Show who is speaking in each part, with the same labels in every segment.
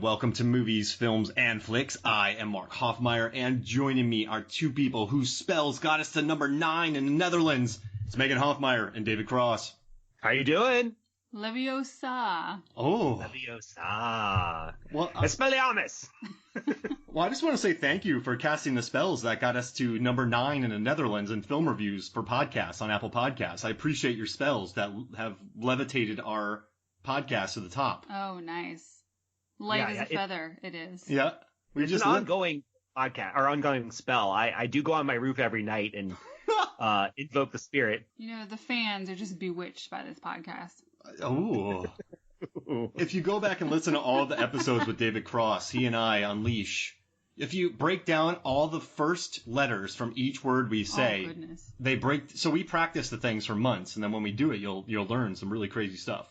Speaker 1: welcome to Movies, Films, and Flicks. I am Mark Hoffmeyer, and joining me are two people whose spells got us to number 9 in the Netherlands. It's Megan Hoffmeyer and David Cross.
Speaker 2: How you doing?
Speaker 3: Leviosa.
Speaker 1: Oh.
Speaker 2: Leviosa.
Speaker 1: Well,
Speaker 2: Expelliarmus.
Speaker 1: Well, I just want to say thank you for casting the spells that got us to number 9 in the Netherlands in film reviews for podcasts on Apple Podcasts. I appreciate your spells that have levitated our podcast to the top.
Speaker 3: Oh, nice. Light as a feather, it is.
Speaker 1: Yeah.
Speaker 2: It's just an ongoing podcast, or ongoing spell. I do go on my roof every night and invoke the spirit.
Speaker 3: You know, the fans are just bewitched by this podcast.
Speaker 1: Oh. If you go back and listen to all the episodes with David Cross, he and I unleash. If you break down all the first letters from each word we say, they break. So we practice the things for months, and then when we do it, you'll learn some really crazy stuff.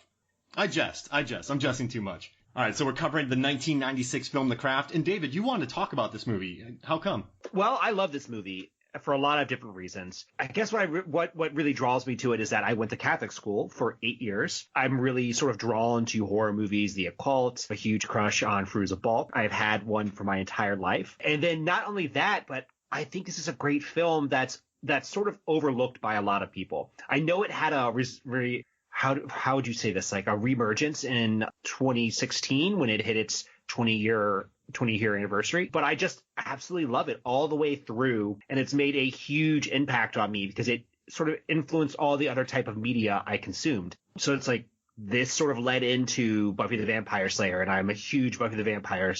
Speaker 1: I jest. I'm jesting too much. All right, so we're covering the 1996 film The Craft. And David, you wanted to talk about this movie. How come?
Speaker 2: Well, I love this movie for a lot of different reasons. I guess what really draws me to it is that I went to Catholic school for 8 years. I'm really sort of drawn to horror movies, the occult, a huge crush on Fairuza Balk. I've had one for my entire life. And then not only that, but I think this is a great film that's sort of overlooked by a lot of people. I know it had a very... How would you say this? Like a reemergence in 2016 when it hit its 20-year anniversary. But I just absolutely love it all the way through. And it's made a huge impact on me because it sort of influenced all the other type of media I consumed. So it's like this sort of led into Buffy the Vampire Slayer. And I'm a huge Buffy the Vampire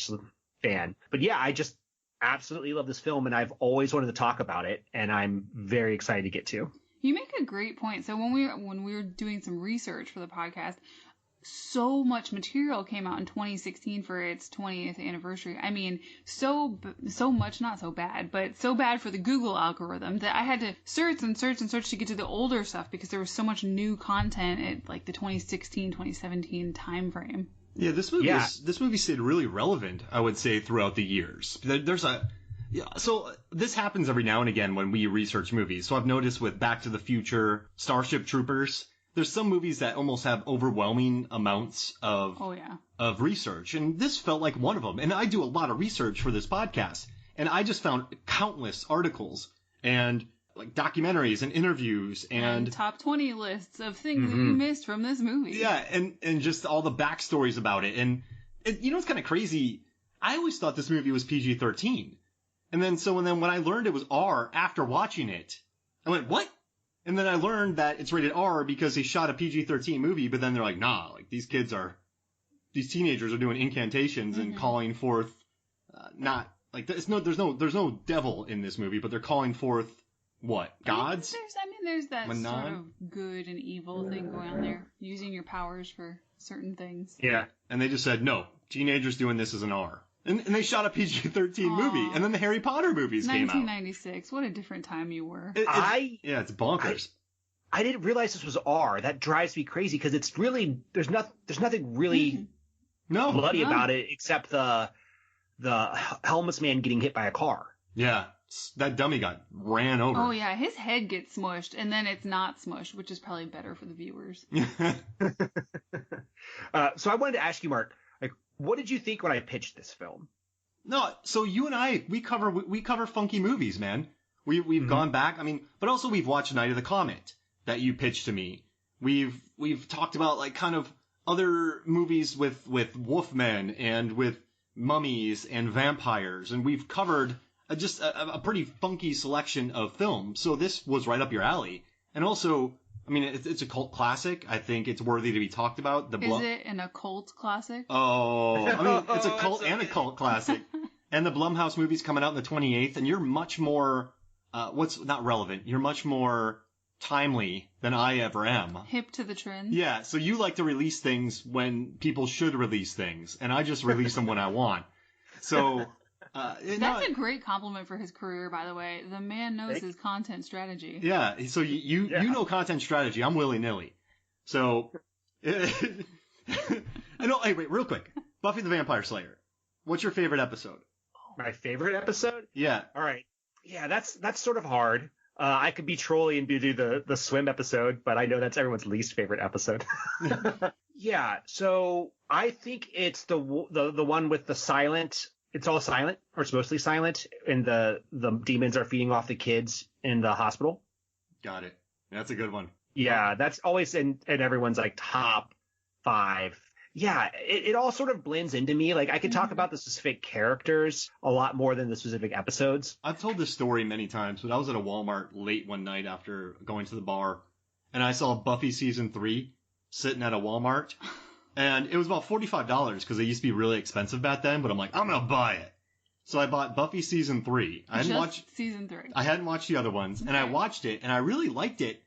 Speaker 2: fan. But yeah, I just absolutely love this film. And I've always wanted to talk about it. And I'm very excited to get to.
Speaker 3: You make a great point. So when we were doing some research for the podcast, so much material came out in 2016 for its 20th anniversary. I mean, so much, not so bad, but so bad for the Google algorithm that I had to search to get to the older stuff because there was so much new content at like the 2016, 2017 time frame.
Speaker 1: Yeah, this movie stayed really relevant, I would say, throughout the years. So this happens every now and again when we research movies. So I've noticed with Back to the Future, Starship Troopers, there's some movies that almost have overwhelming amounts of research. And this felt like one of them. And I do a lot of research for this podcast. And I just found countless articles and like documentaries and interviews and
Speaker 3: top 20 lists of things that you missed from this movie.
Speaker 1: Yeah, and just all the backstories about it. And you know, it's kind of crazy. I always thought this movie was PG-13. And then when I learned it was R after watching it, I went, what? And then I learned that it's rated R because they shot a PG-13 movie, but then they're like, nah, like these teenagers are doing incantations and calling forth, not like there's no devil in this movie, but they're calling forth what? Gods?
Speaker 3: There's that sort of good and evil thing going on there, using your powers for certain things.
Speaker 1: Yeah. And they just said, no, teenagers doing this is an R. And they shot a PG-13 movie, and then the Harry Potter movies came out.
Speaker 3: 1996. What a different time you were.
Speaker 1: It's bonkers.
Speaker 2: I didn't realize this was R. That drives me crazy because it's really there's nothing really bloody about it except the helmets man getting hit by a car.
Speaker 1: Yeah, that dummy got ran over.
Speaker 3: Oh yeah, his head gets smushed, and then it's not smushed, which is probably better for the viewers.
Speaker 2: So I wanted to ask you, Mark. What did you think when I pitched this film?
Speaker 1: No, so you and I, we cover funky movies, man. We've gone back. I mean, but also we've watched Night of the Comet that you pitched to me. We've talked about like kind of other movies with wolfmen and with mummies and vampires, and we've covered just a pretty funky selection of films. So this was right up your alley, and also. I mean, it's a cult classic. I think it's worthy to be talked about.
Speaker 3: Is it an occult classic?
Speaker 1: Oh, I mean, it's a cult and a cult classic. And the Blumhouse movie's coming out on the 28th, and you're much more, what's not relevant, you're much more timely than I ever am.
Speaker 3: Hip to the trend.
Speaker 1: Yeah, so you like to release things when people should release things, and I just release them when I want. So...
Speaker 3: That's a great compliment for his career, by the way. The man knows his content strategy.
Speaker 1: Yeah, so you know content strategy. I'm willy-nilly. So, I know. Hey, wait, real quick. Buffy the Vampire Slayer. What's your favorite episode?
Speaker 2: My favorite episode?
Speaker 1: Yeah.
Speaker 2: All right. Yeah, that's sort of hard. I could be trolly and do the swim episode, but I know that's everyone's least favorite episode. Yeah, so I think it's the one with the silent. It's all silent, or it's mostly silent, and the demons are feeding off the kids in the hospital.
Speaker 1: Got it. That's a good one.
Speaker 2: Yeah, that's always in everyone's like top 5. Yeah, it all sort of blends into me. Like I could talk about the specific characters a lot more than the specific episodes.
Speaker 1: I've told this story many times, but I was at a Walmart late one night after going to the bar, and I saw Buffy season 3 sitting at a Walmart, and it was about $45 because they used to be really expensive back then. But I'm like, I'm gonna buy it. So I bought Buffy season 3. I hadn't watched
Speaker 3: season 3.
Speaker 1: I hadn't watched the other ones, and I watched it, and I really liked it.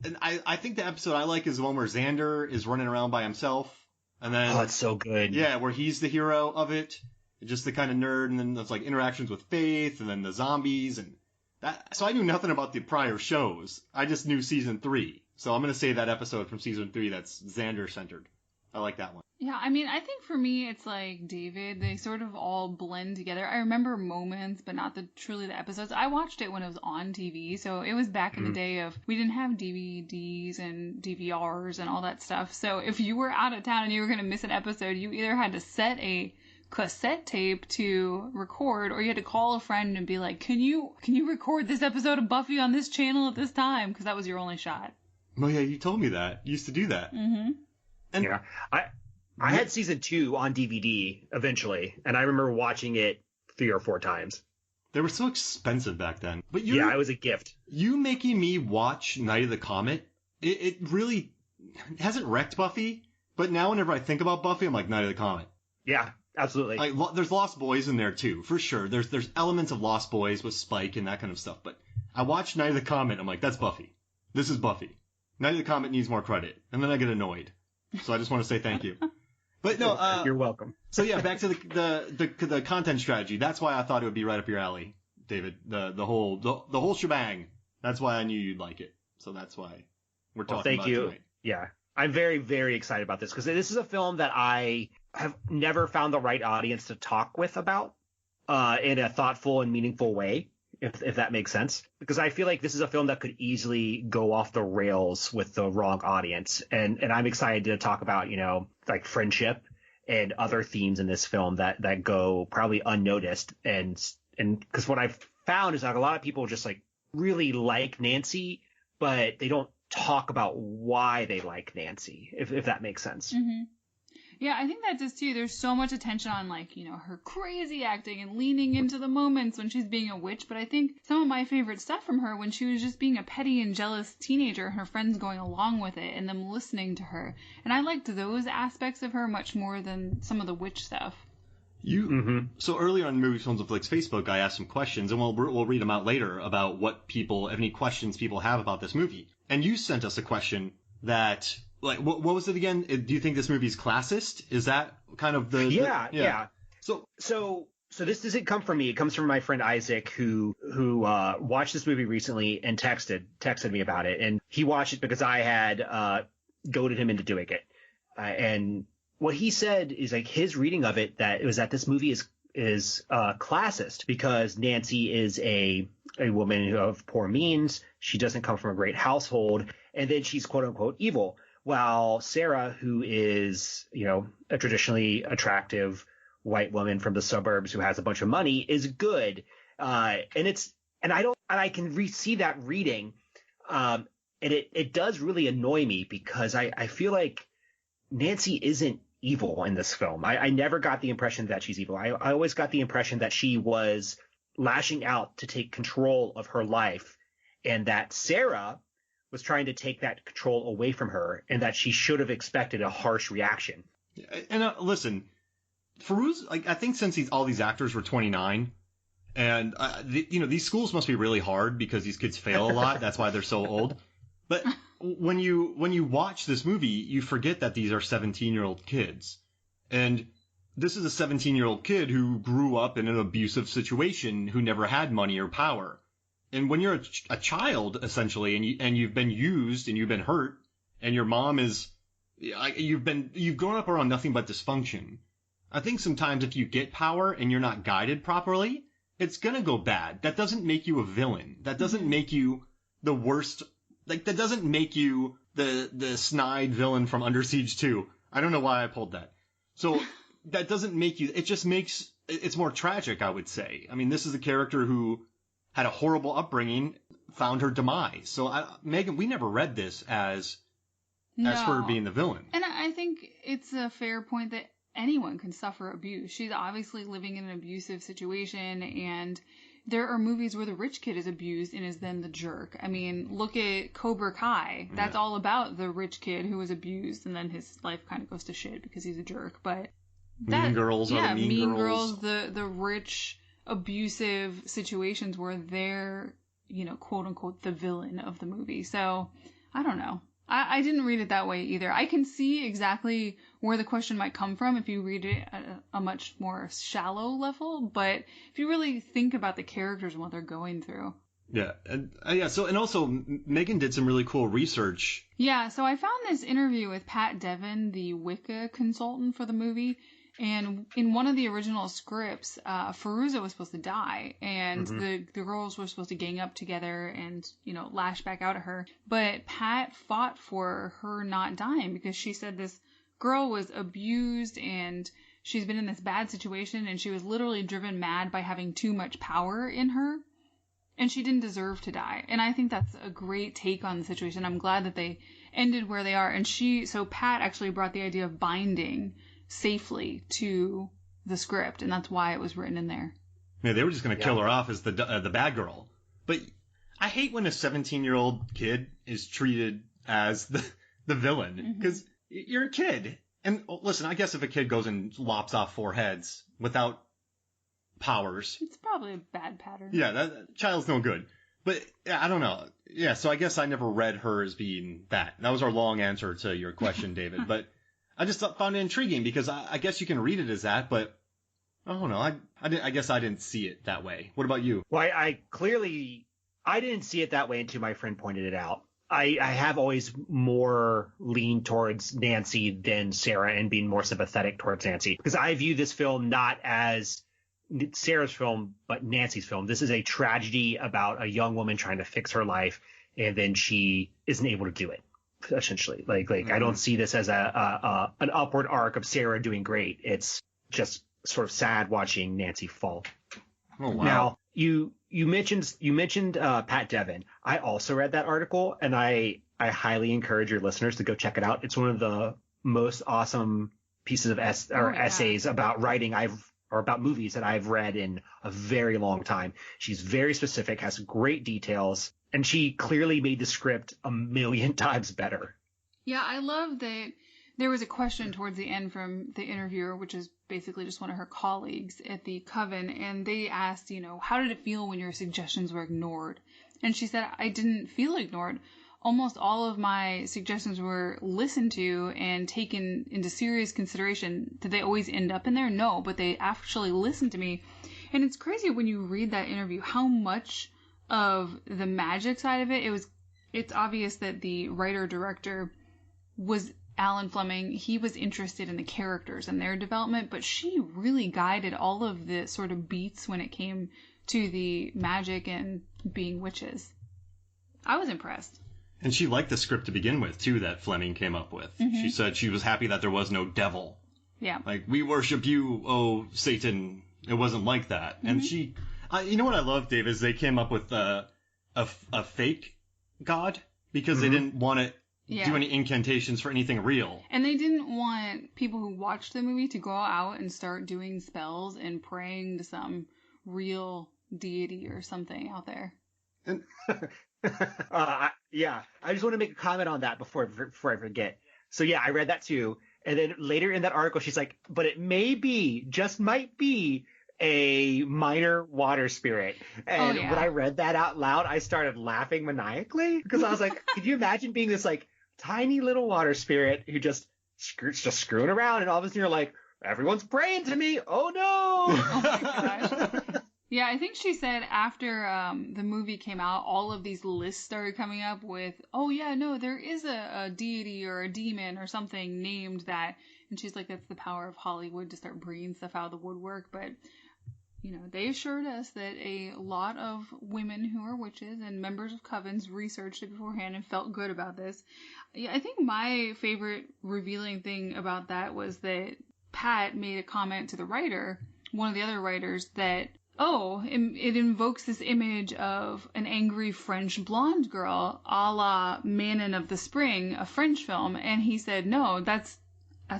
Speaker 1: And I think the episode I like is the one where Xander is running around by himself. And then,
Speaker 2: it's so good.
Speaker 1: Yeah, where he's the hero of it, just the kind of nerd, and then there's like interactions with Faith, and then the zombies, and that. So I knew nothing about the prior shows. I just knew season 3. So I'm gonna say that episode from season 3 that's Xander centered. I like that one.
Speaker 3: Yeah, I mean, I think for me, it's like David. They sort of all blend together. I remember moments, but not truly the episodes. I watched it when it was on TV, so it was back in the day of, we didn't have DVDs and DVRs and all that stuff. So if you were out of town and you were going to miss an episode, you either had to set a cassette tape to record, or you had to call a friend and be like, can you record this episode of Buffy on this channel at this time? Because that was your only shot.
Speaker 1: Oh yeah, you told me that. You used to do that.
Speaker 3: Mm-hmm.
Speaker 1: And
Speaker 2: yeah, I had season 2 on DVD eventually, and I remember watching it 3 or 4 times.
Speaker 1: They were so expensive back then. But
Speaker 2: yeah, it was a gift.
Speaker 1: You making me watch Night of the Comet, it really hasn't wrecked Buffy, but now whenever I think about Buffy, I'm like, Night of the Comet.
Speaker 2: Yeah, absolutely.
Speaker 1: Like, there's Lost Boys in there too, for sure. There's elements of Lost Boys with Spike and that kind of stuff, but I watch Night of the Comet, I'm like, that's Buffy. This is Buffy. Night of the Comet needs more credit, and then I get annoyed. So I just want to say thank you. But no,
Speaker 2: you're welcome.
Speaker 1: So yeah, back to the content strategy. That's why I thought it would be right up your alley, David. The whole shebang. That's why I knew you'd like it. So that's why we're talking about it tonight.
Speaker 2: Yeah, I'm very, very excited about this because this is a film that I have never found the right audience to talk with about in a thoughtful and meaningful way. If that makes sense, because I feel like this is a film that could easily go off the rails with the wrong audience. And I'm excited to talk about, like friendship and other themes in this film that go probably unnoticed. And because what I've found is that a lot of people just like really like Nancy, but they don't talk about why they like Nancy, if that makes sense.
Speaker 3: Mm-hmm. Yeah, I think that does too. There's so much attention on her crazy acting and leaning into the moments when she's being a witch. But I think some of my favorite stuff from her when she was just being a petty and jealous teenager and her friends going along with it and them listening to her. And I liked those aspects of her much more than some of the witch stuff.
Speaker 1: So earlier on Movies, Films, and Flicks Facebook, I asked some questions, and we'll read them out later about any questions people have about this movie. And you sent us a question that... Like, what was it again? Do you think this movie's classist? Is that kind of the...
Speaker 2: Yeah. So this doesn't come from me. It comes from my friend Isaac, who watched this movie recently and texted me about it. And he watched it because I had goaded him into doing it. And what he said is like his reading of it, that it was that this movie is classist because Nancy is a woman of poor means. She doesn't come from a great household. And then she's quote unquote evil. While Sarah, who is, a traditionally attractive white woman from the suburbs who has a bunch of money, is good. And I can see that reading. And it does really annoy me because I feel like Nancy isn't evil in this film. I never got the impression that she's evil. I always got the impression that she was lashing out to take control of her life, and that Sarah was trying to take that control away from her, and that she should have expected a harsh reaction.
Speaker 1: And listen, Fairuza, I think since all these actors were 29, and these schools must be really hard because these kids fail a lot. That's why they're so old. But when you watch this movie, you forget that these are 17-year-old kids, and this is a 17-year-old kid who grew up in an abusive situation, who never had money or power. And when you're a child, essentially, and you've been used and you've been hurt, and your mom you've grown up around nothing but dysfunction. I think sometimes if you get power and you're not guided properly, it's gonna go bad. That doesn't make you a villain. That doesn't make you the worst. Like, that doesn't make you the snide villain from Under Siege 2. I don't know why I pulled that. So that doesn't make you, it just makes, it's more tragic, I would say. I mean, this is a character who had a horrible upbringing, found her demise. So Megan, we never read this as her being the villain.
Speaker 3: And I think it's a fair point that anyone can suffer abuse. She's obviously living in an abusive situation, and there are movies where the rich kid is abused and is then the jerk. I mean, look at Cobra Kai. That's all about the rich kid who was abused, and then his life kind of goes to shit because he's a jerk. But
Speaker 1: Mean Girls are the Mean Girls.
Speaker 3: The rich, abusive situations where they're, quote unquote, the villain of the movie. So, I don't know. I didn't read it that way either. I can see exactly where the question might come from if you read it at a much more shallow level, but if you really think about the characters and what they're going through.
Speaker 1: Yeah. And also Megan did some really cool research.
Speaker 3: Yeah. So I found this interview with Pat Devin, the Wicca consultant for the movie. And in one of the original scripts, Fairuza was supposed to die, and the girls were supposed to gang up together and, lash back out at her. But Pat fought for her not dying because she said this girl was abused and she's been in this bad situation, and she was literally driven mad by having too much power in her, and she didn't deserve to die. And I think that's a great take on the situation. I'm glad that they ended where they are. And so Pat actually brought the idea of binding safely to the script, and that's why it was written in there.
Speaker 1: Yeah, they were just going to kill her off as the bad girl. But I hate when a 17-year-old kid is treated as the villain, because you're a kid. And listen, I guess if a kid goes and lops off 4 heads without powers,
Speaker 3: it's probably a bad pattern.
Speaker 1: Yeah, that child's no good. But I don't know. Yeah, so I guess I never read her as being that. That was our long answer to your question, David. But I just found it intriguing because I guess you can read it as that, but I don't know. I guess I didn't see it that way. What about you?
Speaker 2: Well, I didn't see it that way until my friend pointed it out. I have always more leaned towards Nancy than Sarah and being more sympathetic towards Nancy, because I view this film not as Sarah's film, but Nancy's film. This is a tragedy about a young woman trying to fix her life, and then she isn't able to do it. Essentially, like I don't see this as an upward arc of Sarah doing great. It's just sort of sad watching Nancy fall.
Speaker 1: Oh wow!
Speaker 2: Now you mentioned Pat Devin. I also read that article, and I highly encourage your listeners to go check it out. It's one of the most awesome pieces of essays about writing or about movies that I've read in a very long time. She's very specific, has great details. And she clearly made the script a million times better.
Speaker 3: Yeah, I love that there was a question towards the end from the interviewer, which is basically just one of her colleagues at the Coven. And they asked, how did it feel when your suggestions were ignored? And she said, I didn't feel ignored. Almost all of my suggestions were listened to and taken into serious consideration. Did they always end up in there? No, but they actually listened to me. And it's crazy when you read that interview, how much of the magic side of it, it's obvious that the writer-director was Alan Fleming. He was interested in the characters and their development, but she really guided all of the sort of beats when it came to the magic and being witches. I was impressed.
Speaker 1: And she liked the script to begin with, too, that Fleming came up with. She said she was happy that there was no devil.
Speaker 3: Yeah.
Speaker 1: Like, we worship you, oh, Satan. It wasn't like that. And she... you know what I love, Dave, is they came up with a fake god because they didn't want to do any incantations for anything real.
Speaker 3: And they didn't want people who watched the movie to go out and start doing spells and praying to some real deity or something out there.
Speaker 1: And
Speaker 2: yeah, I just want to make a comment on that before I forget. So yeah, I read that too. And then later in that article, she's like, but it just might be a minor water spirit. And when I read that out loud, I started laughing maniacally because I was like, could you imagine being this like tiny little water spirit who just screwing around, and all of a sudden you're like, everyone's praying to me. Oh no.
Speaker 3: Oh my gosh. Yeah, I think she said after the movie came out, all of these lists started coming up with, oh yeah, no, there is a deity or a demon or something named that. And she's like, that's the power of Hollywood to start bringing stuff out of the woodwork. But they assured us that a lot of women who are witches and members of covens researched it beforehand and felt good about this. Yeah, I think my favorite revealing thing about that was that Pat made a comment to the writer, one of the other writers, that, it invokes this image of an angry French blonde girl, a la Manon of the Spring, a French film. And he said, no, that's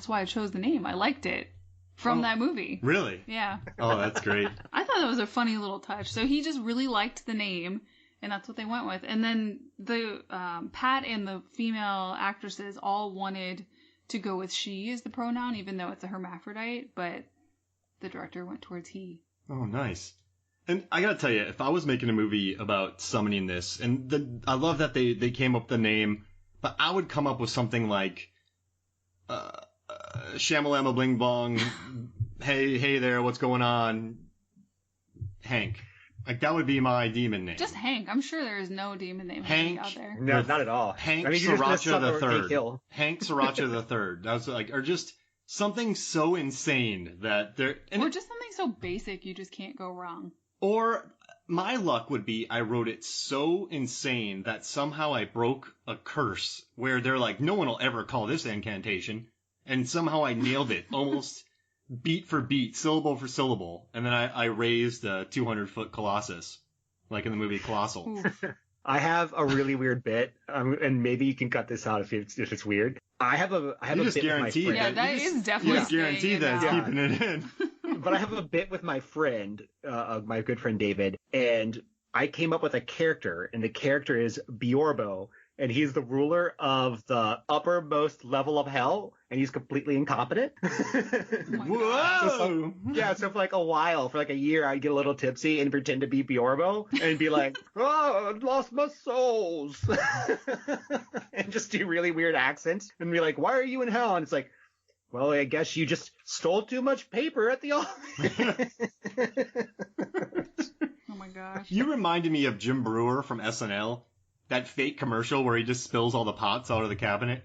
Speaker 3: why I chose the name. I liked it from that movie.
Speaker 1: Really?
Speaker 3: Yeah.
Speaker 1: Oh, that's great.
Speaker 3: I thought that was a funny little touch. So he just really liked the name, and that's what they went with. And then the Pat and the female actresses all wanted to go with she as the pronoun, even though it's a hermaphrodite, but the director went towards he.
Speaker 1: Oh, nice. And I gotta tell you, if I was making a movie about summoning this, and I love that they came up with the name, but I would come up with something like, Shamalama Bling Bong, hey there, what's going on? Hank. Like, that would be my demon name.
Speaker 3: Just Hank. I'm sure there is no demon name Hank out there.
Speaker 2: No, not at all.
Speaker 1: Hank Sriracha the Third. Hank Sriracha the Third. That was like, or just something so insane that there.
Speaker 3: Or just something so basic you just can't go wrong.
Speaker 1: Or my luck would be I wrote it so insane that somehow I broke a curse where they're like, no one will ever call this incantation. And somehow I nailed it almost beat for beat, syllable for syllable. And then I raised a 200-foot Colossus, like in the movie Colossal.
Speaker 2: I have a really weird bit, and maybe you can cut this out if it's weird. I have a bit with my friend.
Speaker 3: Yeah, that is definitely.
Speaker 1: You just guarantee that it's keeping it in.
Speaker 2: But I have a bit with my friend, my good friend David, and I came up with a character, and the character is Biorbo, and he's the ruler of the uppermost level of hell, and he's completely incompetent.
Speaker 1: Whoa!
Speaker 2: So for like a while, for like a year, I'd get a little tipsy and pretend to be Biorbo and be like, oh, I lost my souls. And just do really weird accents and be like, why are you in hell? And it's like, well, I guess you just stole too much paper at the office.
Speaker 3: Oh my gosh.
Speaker 1: You reminded me of Jim Brewer from SNL. That fake commercial where he just spills all the pots out of the cabinet.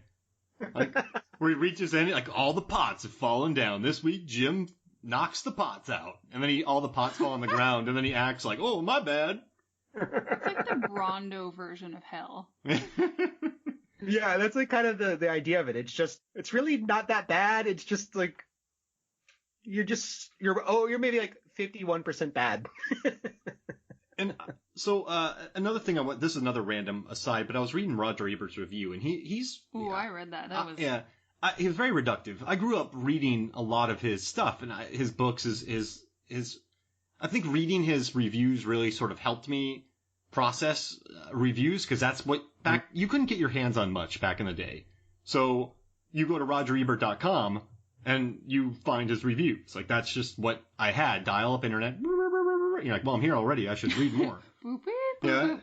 Speaker 1: Like, where he reaches in, like, all the pots have fallen down. This week, Jim knocks the pots out. And then all the pots fall on the ground, and then he acts like, oh, my bad.
Speaker 3: It's like the Rondo version of hell.
Speaker 2: Yeah, that's like kind of the idea of it. It's really not that bad. It's just like, you're maybe like 51% bad.
Speaker 1: And so another thing this is another random aside, but I was reading Roger Ebert's review, and he's.
Speaker 3: Ooh, I read that. That was.
Speaker 1: Yeah, he was very reductive. I grew up reading a lot of his stuff, and his books is I think reading his reviews really sort of helped me process reviews, because that's what you couldn't get your hands on much back in the day. So you go to RogerEbert.com and you find his reviews. Like, that's just what I had. Dial-up internet. You're like, well, I'm here already. I should read more. Yeah.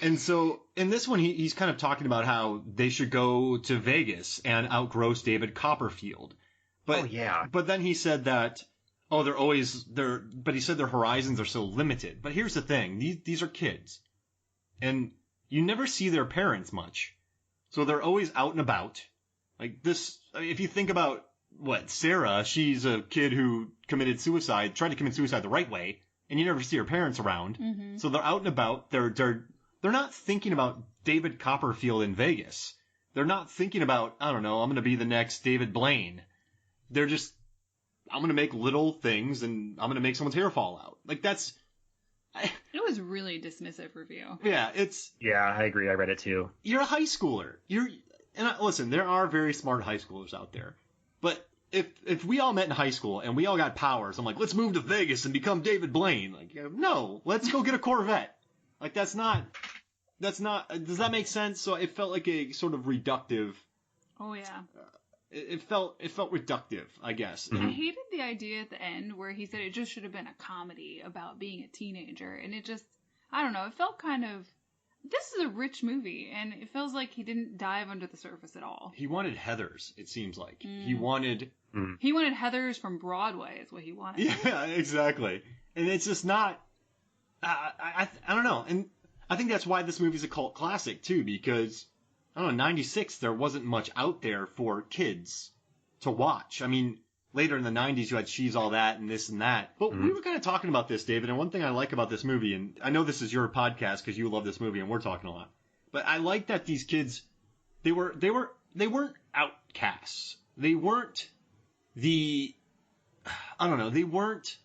Speaker 1: And so in this one, he's kind of talking about how they should go to Vegas and outgross David Copperfield. But then he said that, but he said their horizons are so limited. But here's the thing. These are kids. And you never see their parents much. So they're always out and about. Like this, if you think about Sarah, she's a kid who tried to commit suicide the right way. And you never see her parents around. Mm-hmm. So they're out and about. They're not thinking about David Copperfield in Vegas. They're not thinking about, I don't know, I'm going to be the next David Blaine. They're just, I'm going to make little things and I'm going to make someone's hair fall out. Like, that's...
Speaker 3: It was really dismissive review.
Speaker 1: Yeah, it's...
Speaker 2: Yeah, I agree. I read it too.
Speaker 1: You're a high schooler. Listen, there are very smart high schoolers out there. But if we all met in high school and we all got powers, I'm like, let's move to Vegas and become David Blaine. Like, no, let's go get a Corvette. Like, that's not, does that make sense? So it felt like a sort of reductive.
Speaker 3: Oh, yeah.
Speaker 1: It felt reductive, I guess.
Speaker 3: I hated the idea at the end where he said it just should have been a comedy about being a teenager. And it just, I don't know, it felt kind of, this is a rich movie, and it feels like he didn't dive under the surface at all.
Speaker 1: He wanted Heathers, it seems like. He wanted
Speaker 3: Heathers from Broadway is what he wanted.
Speaker 1: Yeah, exactly. And it's just not, I don't know. And I think that's why this movie's a cult classic, too, because, I don't know, 96, there wasn't much out there for kids to watch. I mean, later in the 90s, you had She's All That and this and that. But we were kind of talking about this, David, and one thing I like about this movie, and I know this is your podcast because you love this movie and we're talking a lot, but I like that these kids, they weren't outcasts. They weren't they weren't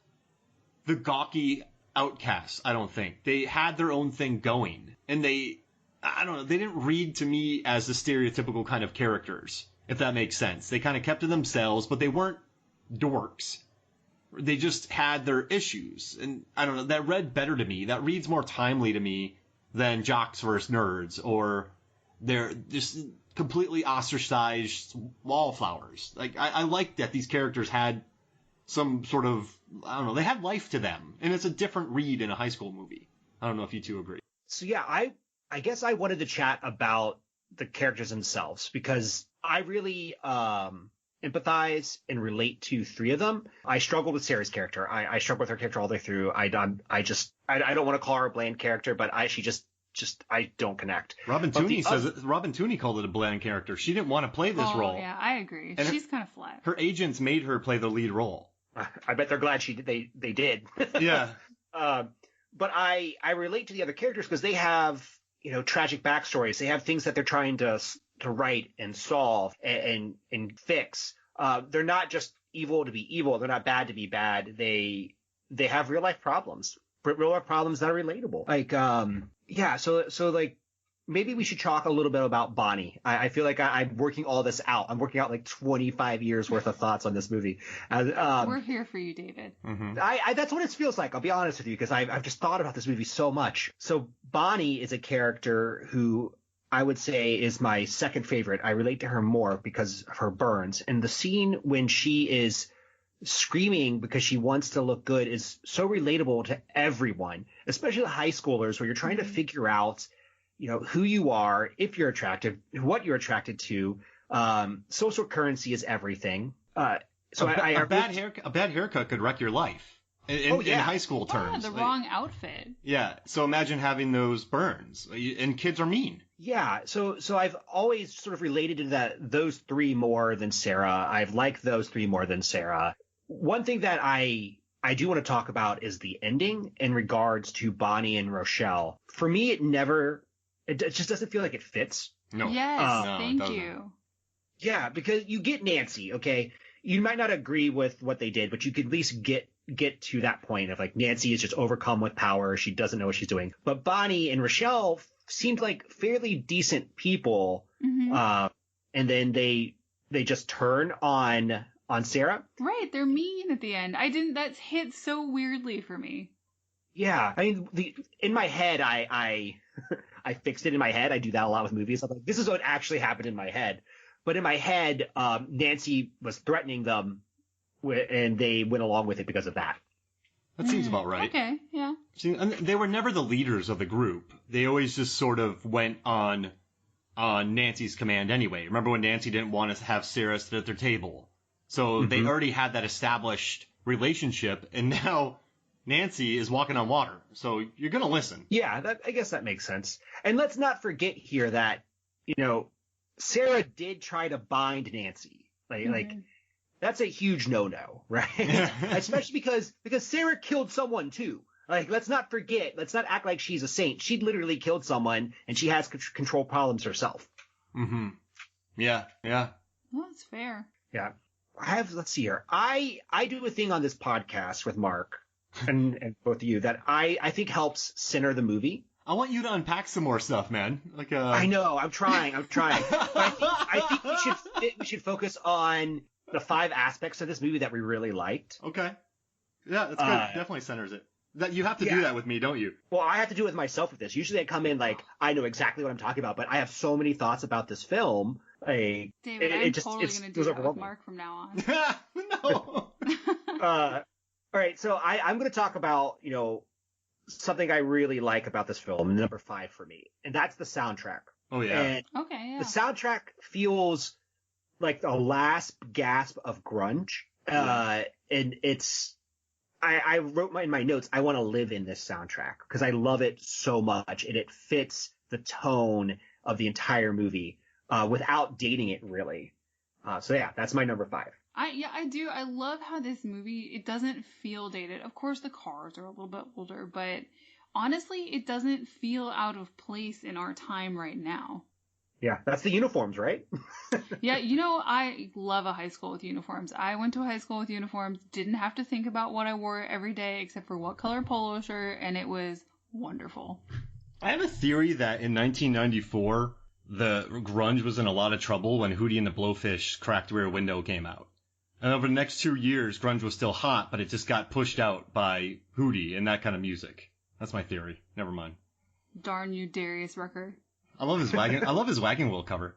Speaker 1: the gawky outcasts, I don't think. They had their own thing going, and they didn't read to me as the stereotypical kind of characters, if that makes sense. They kind of kept to themselves, but they weren't dorks. They just had their issues, and I don't know, that read better to me. That reads more timely to me than jocks versus nerds, or they're just completely ostracized wallflowers. Like, I like that these characters had some sort of, I don't know, they had life to them, and it's a different read in a high school movie. I don't know if you two agree.
Speaker 2: So yeah, I guess I wanted to chat about the characters themselves because I really empathize and relate to three of them. I struggle with Sarah's character. I struggle with her character all the way through. I don't want to call her a bland character, but I don't connect.
Speaker 1: Robin Tunney called it a bland character. She didn't want to play this role.
Speaker 3: Yeah, I agree. And she's kind of flat.
Speaker 1: Her agents made her play the lead role.
Speaker 2: I bet they're glad they did.
Speaker 1: Yeah.
Speaker 2: But I relate to the other characters because they have, tragic backstories. They have things that they're trying to write and solve and fix. They're not just evil to be evil. They're not bad to be bad. They have real life problems, but real life problems that are relatable. Like, so like maybe we should talk a little bit about Bonnie. I feel like I'm working all this out. I'm working out like 25 years worth of thoughts on this movie.
Speaker 3: We're here for you, David.
Speaker 1: Mm-hmm.
Speaker 2: That's what it feels like. I'll be honest with you because I've just thought about this movie so much. So Bonnie is a character who I would say is my second favorite. I relate to her more because of her burns. And the scene when she is screaming because she wants to look good is so relatable to everyone, especially the high schoolers where you're trying to figure out who you are, if you're attractive, what you're attracted to. Social currency is everything. A bad
Speaker 1: haircut could wreck your life in high school terms.
Speaker 3: The wrong outfit.
Speaker 1: Yeah. So imagine having those burns, and kids are mean.
Speaker 2: Yeah. So I've always sort of related to those three more than Sarah. I've liked those three more than Sarah. One thing that I do want to talk about is the ending in regards to Bonnie and Rochelle. For me, it just doesn't feel like it fits.
Speaker 3: No. Yes, thank you.
Speaker 2: Yeah, because you get Nancy, okay? You might not agree with what they did, but you could at least get to that point of like Nancy is just overcome with power. She doesn't know what she's doing. But Bonnie and Rochelle seemed like fairly decent people. Mm-hmm. And then they just turn on Sarah.
Speaker 3: Right, they're mean at the end. That hit so weirdly for me.
Speaker 2: Yeah, I mean, in my head, I fixed it in my head. I do that a lot with movies. I'm like, this is what actually happened in my head. But in my head, Nancy was threatening them, and they went along with it because of that.
Speaker 1: That seems about right.
Speaker 3: Okay, yeah.
Speaker 1: See, and they were never the leaders of the group. They always just sort of went on Nancy's command anyway. Remember when Nancy didn't want to have Sarah sit at their table? So they already had that established relationship, and now Nancy is walking on water, so you're going to listen.
Speaker 2: Yeah, I guess that makes sense. And let's not forget here that, Sarah did try to bind Nancy. Like that's a huge no-no, right? Especially because Sarah killed someone too. Like, let's not act like she's a saint. She literally killed someone, and she has control problems herself.
Speaker 1: Mm-hmm. Yeah.
Speaker 3: Well, that's fair.
Speaker 2: Yeah. Let's see here. I do a thing on this podcast with Mark and both of you that I think helps center the movie.
Speaker 1: I want you to unpack some more stuff, man.
Speaker 2: I know, I'm trying. But I think we should focus on the 5 aspects of this movie that we really liked.
Speaker 1: Okay. Yeah, that's good. Definitely centers it. That you have to do that with me, don't you?
Speaker 2: Well, I have to do it with myself with this. Usually I come in like I know exactly what I'm talking about, but I have so many thoughts about this film.
Speaker 3: David, I'm totally going to do that with Mark from now on.
Speaker 1: No.
Speaker 2: All right, so I'm going to talk about, something I really like about this film, number 5 for me, and that's the soundtrack.
Speaker 1: Oh, yeah.
Speaker 3: And the
Speaker 2: soundtrack feels like the last gasp of grunge, and it's... I wrote in my notes, I want to live in this soundtrack because I love it so much, and it fits the tone of the entire movie without dating it, really. So, yeah, that's my number 5.
Speaker 3: I do. I love how this movie, it doesn't feel dated. Of course, the cars are a little bit older, but honestly, it doesn't feel out of place in our time right now.
Speaker 2: Yeah, that's the uniforms, right?
Speaker 3: Yeah, I love a high school with uniforms. I went to a high school with uniforms, didn't have to think about what I wore every day except for what color polo shirt, and it was wonderful.
Speaker 1: I have a theory that in 1994, the grunge was in a lot of trouble when Hootie and the Blowfish Cracked Rear Window came out. And over the next 2 years, grunge was still hot, but it just got pushed out by Hootie and that kind of music. That's my theory. Never mind.
Speaker 3: Darn you, Darius Rucker.
Speaker 1: I love his Wagon Wheel cover.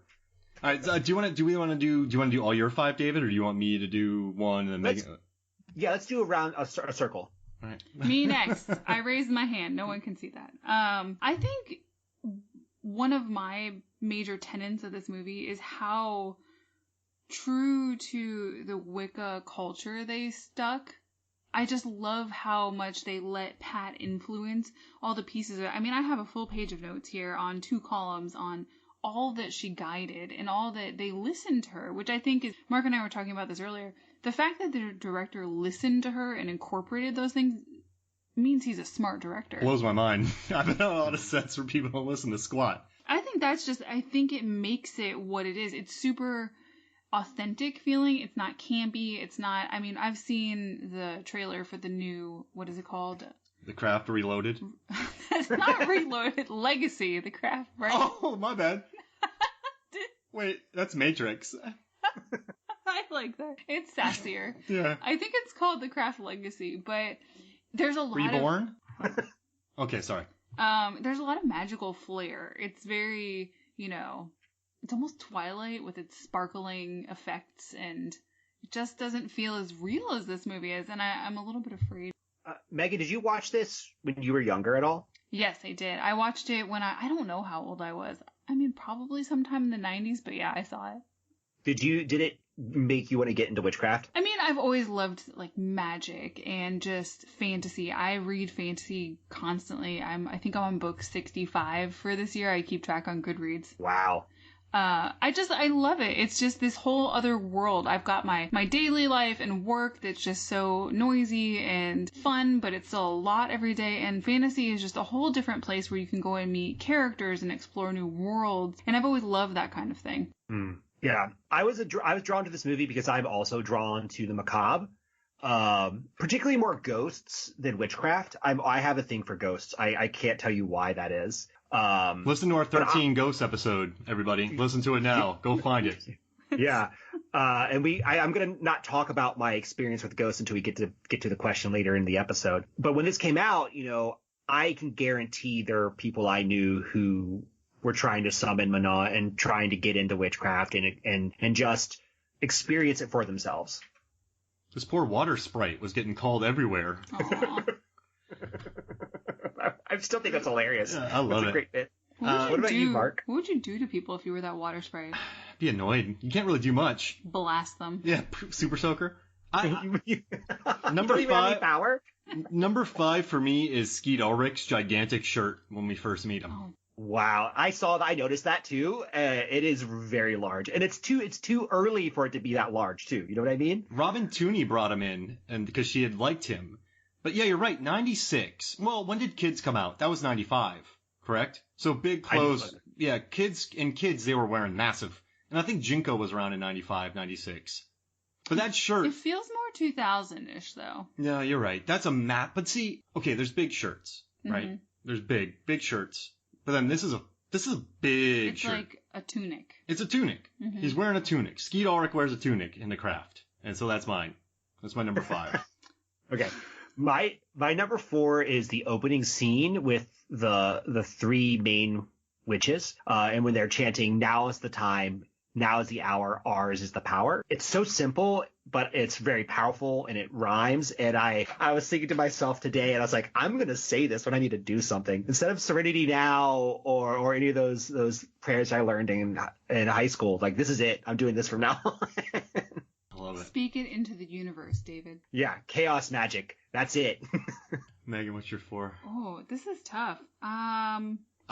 Speaker 1: All right, do you want to do all your 5, David, or do you want me to do one and then
Speaker 2: let's do a circle.
Speaker 1: All right.
Speaker 3: Me next. I raised my hand. No one can see that. I think one of my major tenets of this movie is how true to the Wicca culture they stuck. I just love how much they let Pat influence all the pieces of it. I mean, I have a full page of notes here on 2 columns on all that she guided and all that they listened to her, which I think is, Mark and I were talking about this earlier, the fact that the director listened to her and incorporated those things means he's a smart director.
Speaker 1: Blows my mind. I've been on a lot of sets where people don't listen to squat.
Speaker 3: I think it makes it what it is. It's super authentic feeling. It's not campy. It's not, I mean, I've seen the trailer for the new, what is it called?
Speaker 1: The Craft Reloaded?
Speaker 3: That's not Reloaded. Legacy, the Craft, right?
Speaker 1: Oh, my bad. Wait, that's Matrix.
Speaker 3: I like that. It's sassier.
Speaker 1: Yeah.
Speaker 3: I think it's called the Craft Legacy, but there's a lot
Speaker 1: Reborn? Okay, sorry.
Speaker 3: There's a lot of magical flair. It's very, it's almost Twilight with its sparkling effects, and it just doesn't feel as real as this movie is, and I'm a little bit afraid.
Speaker 2: Megan, did you watch this when you were younger at all?
Speaker 3: Yes, I did. I watched it when I don't know how old I was. I mean, probably sometime in the 90s, but yeah, I saw it.
Speaker 2: Did it make you want to get into witchcraft?
Speaker 3: I mean, I've always loved like magic and just fantasy. I read fantasy constantly. I think I'm on book 65 for this year. I keep track on Goodreads.
Speaker 2: Wow.
Speaker 3: I love it. It's just this whole other world. I've got my daily life and work that's just so noisy and fun, but it's still a lot every day. And fantasy is just a whole different place where you can go and meet characters and explore new worlds. And I've always loved that kind of thing.
Speaker 2: Yeah. I was drawn to this movie because I'm also drawn to the macabre. Particularly more ghosts than witchcraft. I have a thing for ghosts. I can't tell you why that is.
Speaker 1: Listen to our 13 Ghosts episode, everybody. Listen to it now. Go find it.
Speaker 2: Yeah. And I'm going to not talk about my experience with ghosts until we get to the question later in the episode. But when this came out, I can guarantee there are people I knew who were trying to summon Mana and trying to get into witchcraft and just experience it for themselves.
Speaker 1: This poor water sprite was getting called everywhere.
Speaker 2: I still think that's hilarious.
Speaker 1: Yeah, I love
Speaker 2: it. That's a great bit.
Speaker 3: What
Speaker 2: about you, Mark?
Speaker 3: What would you do to people if you were that water sprite?
Speaker 1: Be annoyed. You can't really do much.
Speaker 3: Blast them.
Speaker 1: Yeah, super soaker. Number
Speaker 2: don't even have any power?
Speaker 1: Number 5 for me is Skeet Ulrich's gigantic shirt when we first meet him.
Speaker 3: Oh.
Speaker 2: Wow, I noticed that too. It is very large, and it's too early for it to be that large too. You know what I mean?
Speaker 1: Robin Tunney brought him in, and because she had liked him. But yeah, you're right. 96. Well, when did Kids come out? That was 95, correct? So big clothes. Yeah, Kids, they were wearing massive. And I think Jinko was around in 95, 96. But that shirt.
Speaker 3: It feels more 2000-ish though.
Speaker 1: Yeah, you're right. That's a map. But see, okay, there's big shirts, right?
Speaker 3: Mm-hmm.
Speaker 1: There's big shirts. But then this is a big shirt.
Speaker 3: It's like a tunic.
Speaker 1: It's a tunic.
Speaker 3: Mm-hmm.
Speaker 1: He's wearing a tunic. Skeet Ulrich wears a tunic in The Craft. And so that's mine. That's my number 5.
Speaker 2: Okay. My number 4 is the opening scene with the 3 main witches, and when they're chanting, "Now is the time, now is the hour, ours is the power." It's so simple, but it's very powerful and it rhymes. And I was thinking to myself today, and I was like, I'm gonna say this when I need to do something instead of Serenity Now or any of those prayers I learned in high school. Like, this is it. I'm doing this from now on.
Speaker 1: Love it.
Speaker 3: Speak it into the universe, David.
Speaker 2: Yeah, chaos magic. That's it.
Speaker 1: Megan, what's your 4?
Speaker 3: Oh, this is tough.
Speaker 1: I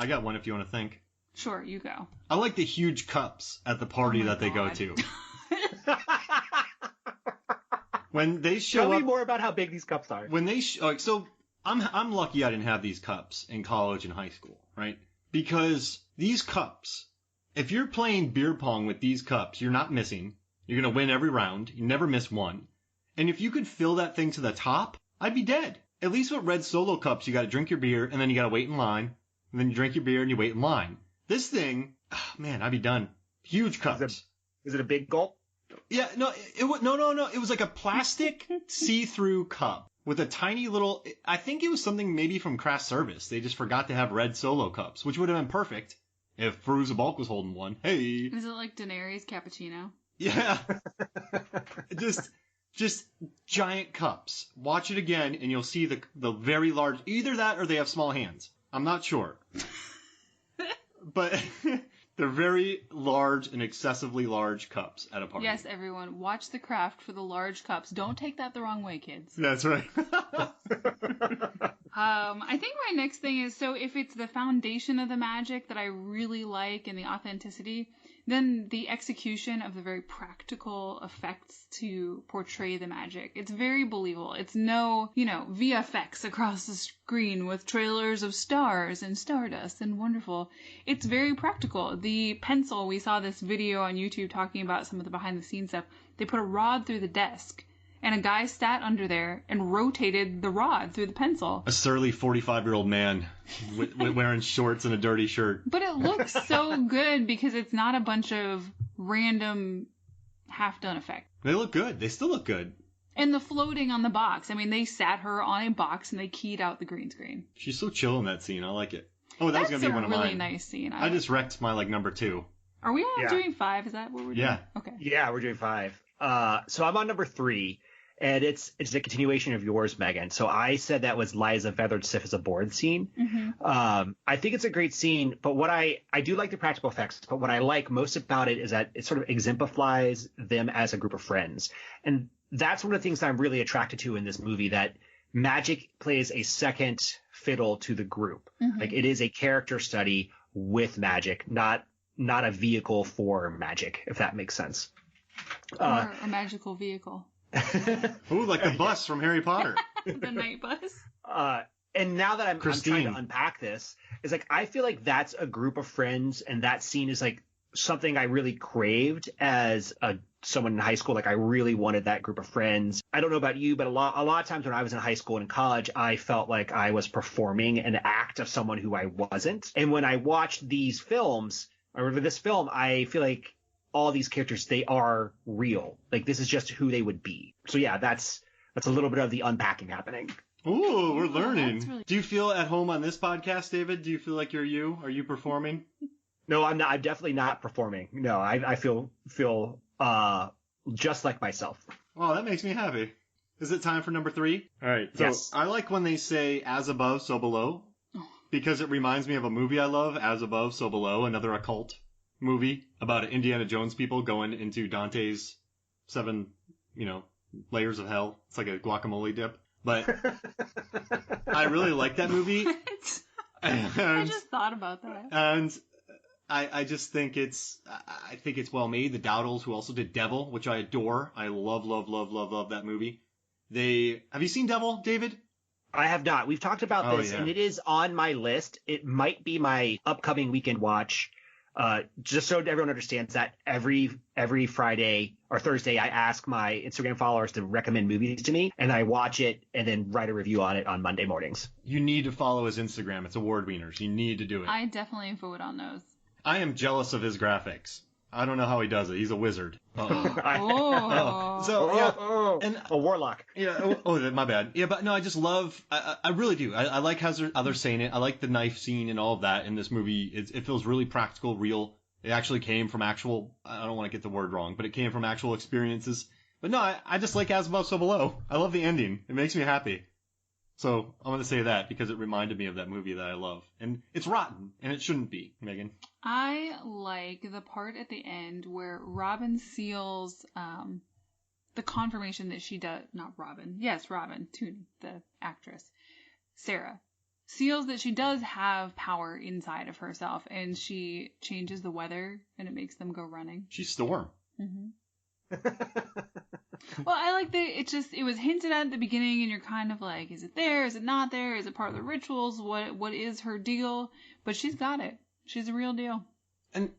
Speaker 1: got one if you want to think.
Speaker 3: Sure, you go.
Speaker 1: I like the huge cups at the party that they go to. When they show
Speaker 2: Tell me
Speaker 1: up,
Speaker 2: more about how big these cups are.
Speaker 1: when they so I'm lucky I didn't have these cups in college and high school, right? Because these cups, if you're playing beer pong with these cups, you're not missing. You're gonna win every round. You never miss one. And if you could fill that thing to the top, I'd be dead. At least with red Solo cups, you got to drink your beer and then you got to wait in line. And then you drink your beer and you wait in line. This thing, man, I'd be done. Huge cups.
Speaker 2: Is it a big gulp?
Speaker 1: Yeah, no, no. It was like a plastic see-through cup with a tiny little. I think it was something maybe from craft service. They just forgot to have red Solo cups, which would have been perfect if Fairuza Balk was holding one. Hey.
Speaker 3: Is it like Daenerys cappuccino?
Speaker 1: Yeah. Just giant cups. Watch it again, and you'll see the very large. Either that, or they have small hands. I'm not sure. But they're very large and excessively large cups at a party.
Speaker 3: Yes, everyone, watch The Craft for the large cups. Don't take that the wrong way, kids.
Speaker 1: That's right.
Speaker 3: I think my next thing is, so if it's the foundation of the magic that I really like and the authenticity, then the execution of the very practical effects to portray the magic. It's very believable. It's no, VFX across the screen with trailers of stars and stardust and wonderful. It's very practical. The pencil, we saw this video on YouTube talking about some of the behind the scenes stuff. They put a rod through the desk. And a guy sat under there and rotated the rod through the pencil.
Speaker 1: A surly 45-year-old man wearing shorts and a dirty shirt.
Speaker 3: But it looks so good because it's not a bunch of random half-done effects.
Speaker 1: They look good. They still look good.
Speaker 3: And the floating on the box. I mean, they sat her on a box and they keyed out the green screen.
Speaker 1: She's so chill in that scene. I like it. Oh, that was going to be one of mine.
Speaker 3: That's a really nice scene.
Speaker 1: I just wrecked my, number 2.
Speaker 3: Are we all doing 5? Is that what we're doing?
Speaker 1: Yeah.
Speaker 3: Okay.
Speaker 2: Yeah, we're doing 5. So I'm on number 3. And it's a continuation of yours, Megan. So I said that was Liza feathered stiff as a board scene.
Speaker 3: Mm-hmm.
Speaker 2: I think it's a great scene, but what I do like the practical effects, but what I like most about it is that it sort of exemplifies them as a group of friends. And that's one of the things that I'm really attracted to in this movie, that magic plays a second fiddle to the group.
Speaker 3: Mm-hmm.
Speaker 2: Like, it is a character study with magic, not a vehicle for magic, if that makes sense.
Speaker 3: Or a magical vehicle.
Speaker 1: Ooh, like the bus from Harry Potter.
Speaker 3: The night bus.
Speaker 2: And now that I'm trying to unpack this, it's like, I feel like that's a group of friends, and that scene is like something I really craved as someone in high school. Like, I really wanted that group of friends. I don't know about you, but a lot of times when I was in high school and in college, I felt like I was performing an act of someone who I wasn't. And when I watched these films, or this film, I feel like all these characters, they are real. Like, this is just who they would be. So yeah, that's a little bit of the unpacking happening.
Speaker 1: Ooh, we're learning.
Speaker 3: Really...
Speaker 1: Do you feel at home on this podcast, David? Do you feel like you're you? Are you performing?
Speaker 2: No, I'm not. I'm definitely not performing. No, I feel just like myself.
Speaker 1: Oh, that makes me happy. Is it time for number 3? All right. So
Speaker 2: yes.
Speaker 1: I like when they say "as above, so below," because it reminds me of a movie I love, "As Above, So Below," another occult movie about Indiana Jones people going into Dante's 7, layers of hell. It's like a guacamole dip. But I really like that movie.
Speaker 3: I just thought about that.
Speaker 1: And I just think it's well made. The Dowdles, who also did Devil, which I adore. I love that movie. Have you seen Devil, David?
Speaker 2: I have not. We've talked about this, and it is on my list. It might be my upcoming weekend watch. Just so everyone understands that every Friday or Thursday, I ask my Instagram followers to recommend movies to me, and I watch it and then write a review on it on Monday mornings.
Speaker 1: You need to follow his Instagram. It's Award Wieners. You need to do it.
Speaker 3: I definitely vote on those.
Speaker 1: I am jealous of his graphics. I don't know how he does it. He's a wizard.
Speaker 2: And a warlock.
Speaker 1: Yeah. My bad. Yeah, but no, I just love. I really do. I like how they're saying it. I like the knife scene and all of that in this movie. It feels really practical, real. It actually came from actual. I don't want to get the word wrong, but it came from actual experiences. But no, I just like As Above, So Below. I love the ending. It makes me happy. So I'm going to say that because it reminded me of that movie that I love. And it's rotten, and it shouldn't be, Megan.
Speaker 3: I like the part at the end where Robin seals the confirmation that she does, not Robin. Yes, Robin, Tunney, the actress. Sarah. Seals that she does have power inside of herself, and she changes the weather, and it makes them go running.
Speaker 1: She's Storm.
Speaker 3: Mm-hmm. Well, I like that it was hinted at the beginning, and you're kind of like, is it there? Is it not there? Is it part of the rituals? What is her deal? But she's got it. She's a real deal.
Speaker 1: And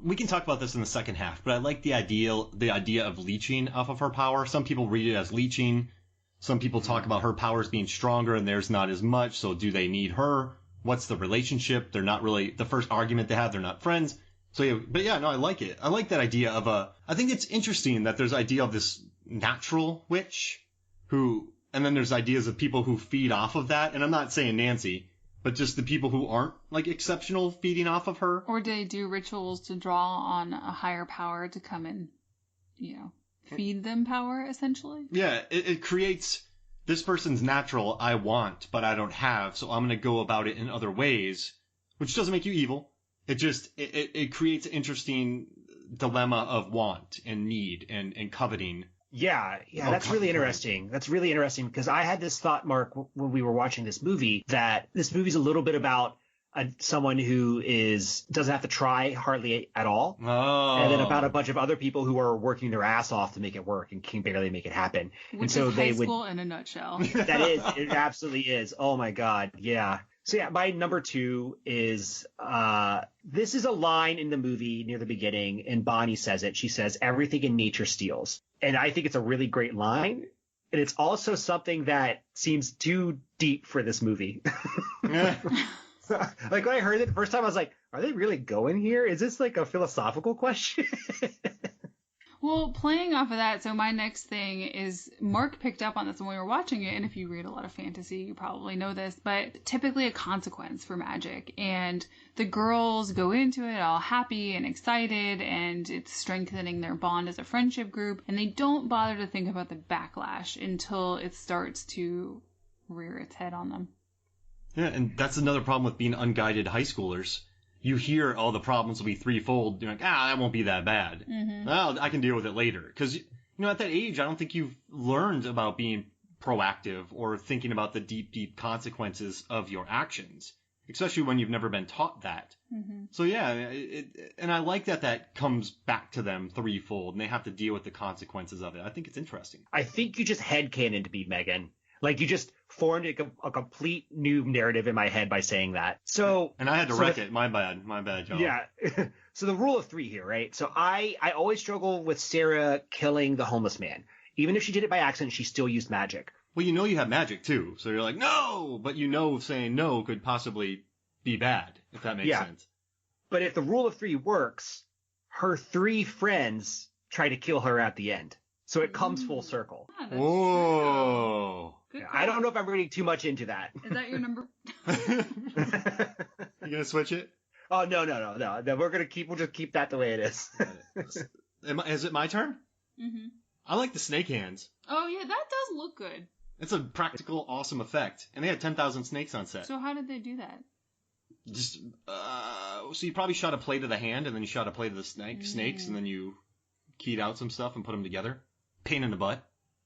Speaker 1: we can talk about this in the second half, but I like the idea of leeching off of her power. Some people read it as leeching. Some people talk about her powers being stronger and theirs not as much. So do they need her? What's the relationship? They're not really the first argument they have. They're not friends. So yeah, but yeah, no, I like it. I like that idea of I think it's interesting that there's idea of this natural witch and then there's ideas of people who feed off of that. And I'm not saying Nancy, but just the people who aren't like exceptional feeding off of her.
Speaker 3: Or they do rituals to draw on a higher power to come and, feed them power, essentially.
Speaker 1: Yeah, it creates this person's natural I want, but I don't have, so I'm going to go about it in other ways, which doesn't make you evil. It just, it creates an interesting dilemma of want and need and coveting.
Speaker 2: Yeah, that's really interesting. That's really interesting because I had this thought, Mark, when we were watching this movie, that this movie's a little bit about someone who doesn't have to try hardly at all.
Speaker 1: Oh.
Speaker 2: And then about a bunch of other people who are working their ass off to make it work and can barely make it happen.
Speaker 3: Which
Speaker 2: and so
Speaker 3: is high school in a nutshell.
Speaker 2: It absolutely is. Oh my God. Yeah. So yeah, my number 2 is, this is a line in the movie near the beginning, and Bonnie says it. She says, "Everything in nature steals." And I think it's a really great line. And it's also something that seems too deep for this movie. Like when I heard it the first time, I was like, are they really going here? Is this like a philosophical question?
Speaker 3: Well, playing off of that, so my next thing is Mark picked up on this when we were watching it, and if you read a lot of fantasy, you probably know this, but typically a consequence for magic. And the girls go into it all happy and excited, and it's strengthening their bond as a friendship group, and they don't bother to think about the backlash until it starts to rear its head on them.
Speaker 1: Yeah, and that's another problem with being unguided high schoolers. You hear, oh, the problems will be threefold. You're like, that won't be that bad.
Speaker 3: Mm-hmm.
Speaker 1: Well, I can deal with it later. Because, at that age, I don't think you've learned about being proactive or thinking about the deep, deep consequences of your actions, especially when you've never been taught that.
Speaker 3: Mm-hmm.
Speaker 1: So, yeah, and I like that comes back to them threefold, and they have to deal with the consequences of it. I think it's interesting.
Speaker 2: I think you just headcanoned me, Megan. Like, you just formed a complete new narrative in my head by saying that. So,
Speaker 1: and I had to wreck it. My bad, John.
Speaker 2: Yeah. So the rule of 3 here, right? So I always struggle with Sarah killing the homeless man. Even if she did it by accident, she still used magic.
Speaker 1: Well, you have magic too. So you're like, no, but saying no could possibly be bad, if that makes sense.
Speaker 2: But if the rule of 3 works, her 3 friends try to kill her at the end. So it comes full circle.
Speaker 3: Yeah,
Speaker 1: whoa.
Speaker 2: I don't know if I'm reading too much into that.
Speaker 3: Is that your number?
Speaker 1: You gonna switch it?
Speaker 2: Oh, no. We'll just keep that the way it is.
Speaker 1: Is it my turn?
Speaker 3: Mm-hmm.
Speaker 1: I like the snake hands.
Speaker 3: Oh, yeah, that does look good.
Speaker 1: It's a practical, awesome effect. And they had 10,000 snakes on set.
Speaker 3: So how did they do that?
Speaker 1: Just, so you probably shot a plate of the hand, and then you shot a plate of the snakes, and then you keyed out some stuff and put them together. Pain in the butt.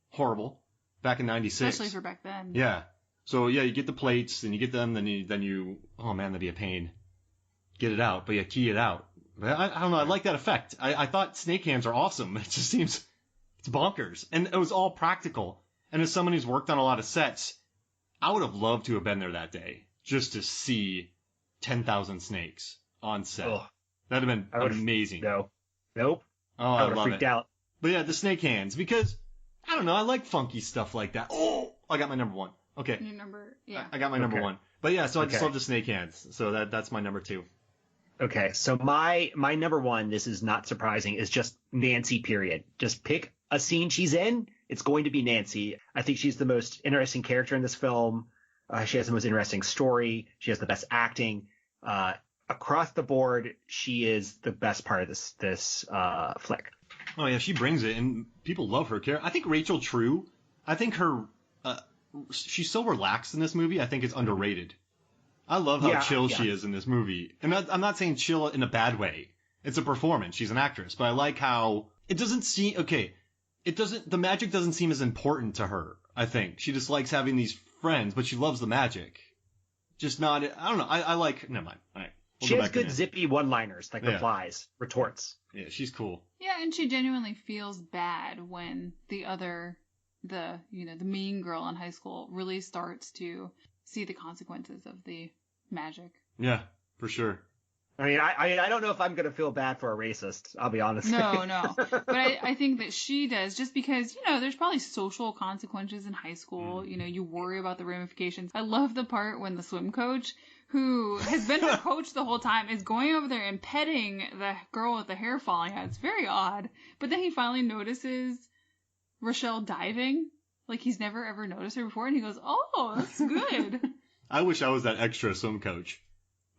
Speaker 1: Horrible. Back in 96.
Speaker 3: Especially for back then.
Speaker 1: Yeah. So, yeah, you get the plates, and you get them, then you oh man, that'd be a pain. Get it out, but you key it out. I don't know, I like that effect. I thought snake hands are awesome. It just seems, it's bonkers. And it was all practical. And as someone who's worked on a lot of sets, I would have loved to have been there that day, just to see 10,000 snakes on set.
Speaker 2: Ugh.
Speaker 1: That'd have been amazing.
Speaker 2: No. Nope.
Speaker 1: Oh, I
Speaker 2: would have freaked out.
Speaker 1: But yeah, the snake hands, because, I don't know, I like funky stuff like that. Oh, I got my number 1. Okay.
Speaker 3: Your number, yeah.
Speaker 1: I got my number 1. But yeah, so I just love the snake hands. So that's my number 2.
Speaker 2: Okay, so my number 1, this is not surprising, is just Nancy, period. Just pick a scene she's in, it's going to be Nancy. I think she's the most interesting character in this film. She has the most interesting story. She has the best acting. Across the board, she is the best part of this flick.
Speaker 1: Oh yeah, she brings it, and people love her character. I think Rachel True, she's so relaxed in this movie, I think it's underrated. I love how chill she is in this movie. And I'm not saying chill in a bad way. It's a performance. She's an actress. But I like how it doesn't seem, the magic doesn't seem as important to her, I think. She just likes having these friends, but she loves the magic. Just not, I don't know. I like, never mind. All right.
Speaker 2: She has good zippy one-liners, like replies, retorts.
Speaker 1: Yeah, she's cool.
Speaker 3: Yeah, and she genuinely feels bad when the mean girl in high school really starts to see the consequences of the magic.
Speaker 1: Yeah, for sure.
Speaker 2: I mean, I don't know if I'm going to feel bad for a racist. I'll be honest.
Speaker 3: No. But I think that she does, just because, there's probably social consequences in high school. You worry about the ramifications. I love the part when the swim coach, who has been her coach the whole time, is going over there and petting the girl with the hair falling out. It's very odd. But then he finally notices Rochelle diving. Like, he's never ever noticed her before. And he goes, oh, that's good.
Speaker 1: I wish I was that extra swim coach.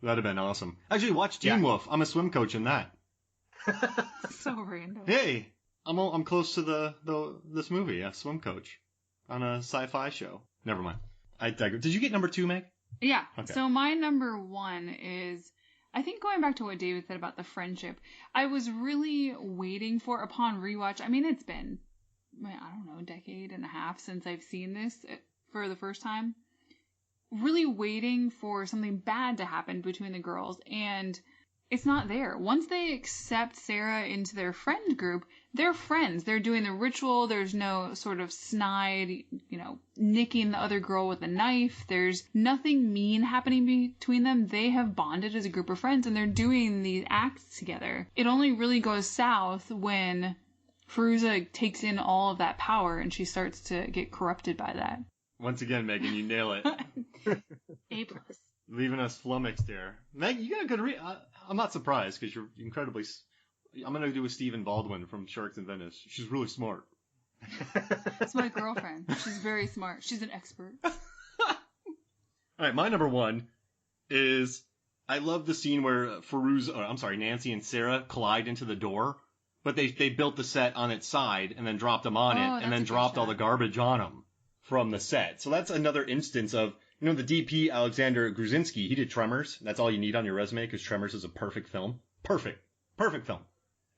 Speaker 1: That'd have been awesome. Actually, watch Teen Wolf. I'm a swim coach in that.
Speaker 3: So random.
Speaker 1: Hey, I'm close to this movie, a swim coach on a sci-fi show. Never mind. I digress. Did you get number 2, Meg?
Speaker 3: Yeah.
Speaker 1: Okay.
Speaker 3: So my number 1 is, I think, going back to what David said about the friendship, I was really waiting for, upon rewatch, I mean, it's been, I don't know, a decade and a half since I've seen this for the first time. Really waiting for something bad to happen between the girls, and it's not there. Once they accept Sarah into their friend group, they're friends. They're doing the ritual. There's no sort of snide, nicking the other girl with a knife. There's nothing mean happening between them. They have bonded as a group of friends, and they're doing these acts together. It only really goes south when Fairuza takes in all of that power, and she starts to get corrupted by that.
Speaker 1: Once again, Megan, you nail it.
Speaker 3: A+.
Speaker 1: Leaving us flummoxed there. Meg, you got a good read. I'm not surprised because you're incredibly. I'm going to do a Stephen Baldwin from Sharks in Venice. She's really smart.
Speaker 3: It's my girlfriend. She's very smart. She's an expert.
Speaker 1: All right, my number 1 is I love the scene where Nancy and Sarah collide into the door, but they built the set on its side and then dropped them on it and then dropped all the garbage on them from the set. So that's another instance of, the DP, Alexander Gruzinski, he did Tremors. That's all you need on your resume because Tremors is a perfect film. Perfect film.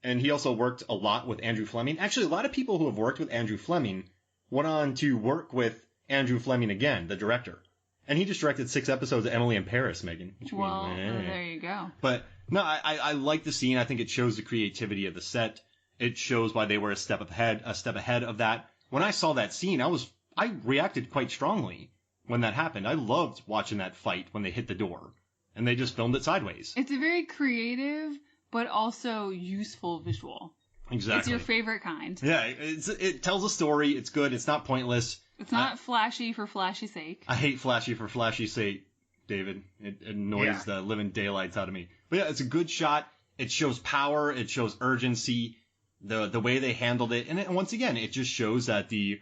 Speaker 1: And he also worked a lot with Andrew Fleming. Actually, a lot of people who have worked with Andrew Fleming went on to work with Andrew Fleming again, the director. And he just directed 6 episodes of Emily in Paris, Megan.
Speaker 3: There you go.
Speaker 1: But no, I like the scene. I think it shows the creativity of the set. It shows why they were a step ahead of that. When I saw that scene, I reacted quite strongly when that happened. I loved watching that fight when they hit the door. And they just filmed it sideways.
Speaker 3: It's a very creative, but also useful visual.
Speaker 1: Exactly.
Speaker 3: It's your favorite kind.
Speaker 1: Yeah, it tells a story. It's good. It's not pointless.
Speaker 3: It's not flashy for flashy sake.
Speaker 1: I hate flashy for flashy sake, David. It annoys the living daylights out of me. But yeah, it's a good shot. It shows power. It shows urgency. The way they handled it. And once again, it just shows that the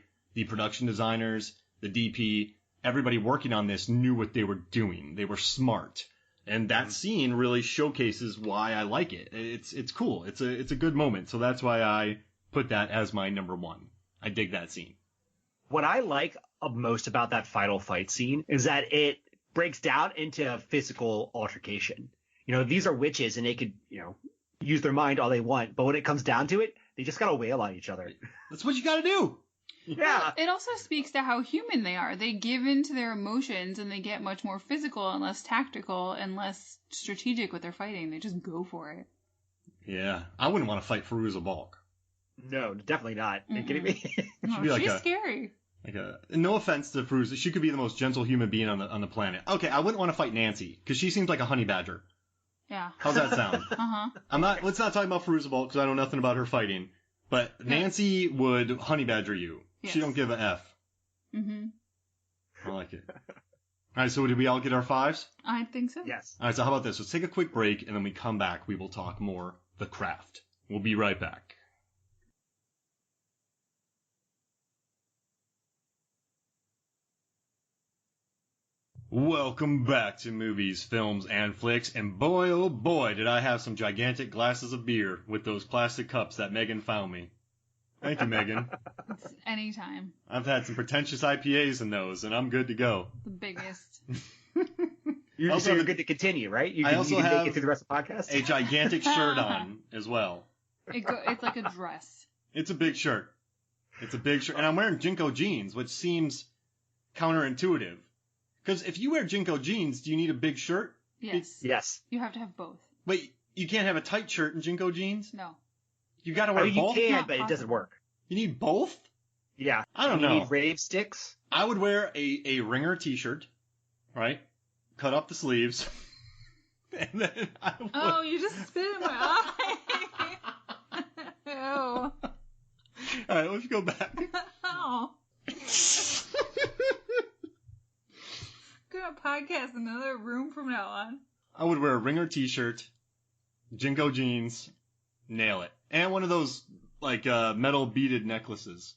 Speaker 1: production designers, the DP, everybody working on this knew what they were doing. They were smart. And that scene really showcases why I like it. It's cool. It's a good moment. So that's why I put that as my number 1. I dig that scene.
Speaker 2: What I like most about that final fight scene is that it breaks down into a physical altercation. These are witches and they could, use their mind all they want. But when it comes down to it, they just got to wail on each other.
Speaker 1: That's what you got to do.
Speaker 2: Yeah.
Speaker 3: It also speaks to how human they are. They give in to their emotions and they get much more physical and less tactical and less strategic with their fighting. They just go for it.
Speaker 1: Yeah. I wouldn't want to fight Fairuza Balk.
Speaker 2: No, definitely not. Are you kidding me?
Speaker 3: She's scary.
Speaker 1: No offense to Fairuza. She could be the most gentle human being on the planet. Okay, I wouldn't want to fight Nancy because she seems like a honey badger.
Speaker 3: Yeah.
Speaker 1: How's that sound?
Speaker 3: Uh-huh.
Speaker 1: Let's not talk about Fairuza Balk because I know nothing about her fighting. But Nancy would honey badger you. Yes. She don't give a F.
Speaker 3: Mm-hmm.
Speaker 1: I like it. All right, so did we all get our 5s?
Speaker 3: I think so.
Speaker 2: Yes.
Speaker 1: All right, so how about this? Let's take a quick break, and then we come back. We will talk more The Craft. We'll be right back. Welcome back to Movies, Films, and Flicks, and boy, oh boy, did I have some gigantic glasses of beer with those plastic cups that Megan found me. Thank you, Megan.
Speaker 3: It's anytime.
Speaker 1: I've had some pretentious IPAs in those, and I'm good to go.
Speaker 3: The biggest.
Speaker 2: You're good to continue, right? You can make it through the rest of the podcast?
Speaker 1: A gigantic shirt on as well.
Speaker 3: It's like a dress.
Speaker 1: It's a big shirt. It's a big shirt. And I'm wearing Jinko jeans, which seems counterintuitive. Because if you wear Jinko jeans, do you need a big shirt?
Speaker 3: Yes.
Speaker 2: Yes.
Speaker 3: You have to have both.
Speaker 1: Wait, you can't have a tight shirt and Jinko jeans?
Speaker 3: No.
Speaker 1: You gotta wear
Speaker 2: I mean, you
Speaker 1: both?
Speaker 2: can,
Speaker 3: Not
Speaker 2: but it doesn't
Speaker 3: possible.
Speaker 2: work.
Speaker 1: You need both?
Speaker 2: Yeah.
Speaker 1: I don't
Speaker 2: You
Speaker 1: know.
Speaker 2: need rave sticks.
Speaker 1: I would wear a ringer t-shirt, right? Cut up the sleeves. And then I would...
Speaker 3: Oh, you just spit in my eye. Ew.
Speaker 1: All right, let's go back.
Speaker 3: Oh. Gonna podcast in another room from now on.
Speaker 1: I would wear a ringer t-shirt, Jinko jeans, nail it. And one of those, like, metal beaded necklaces.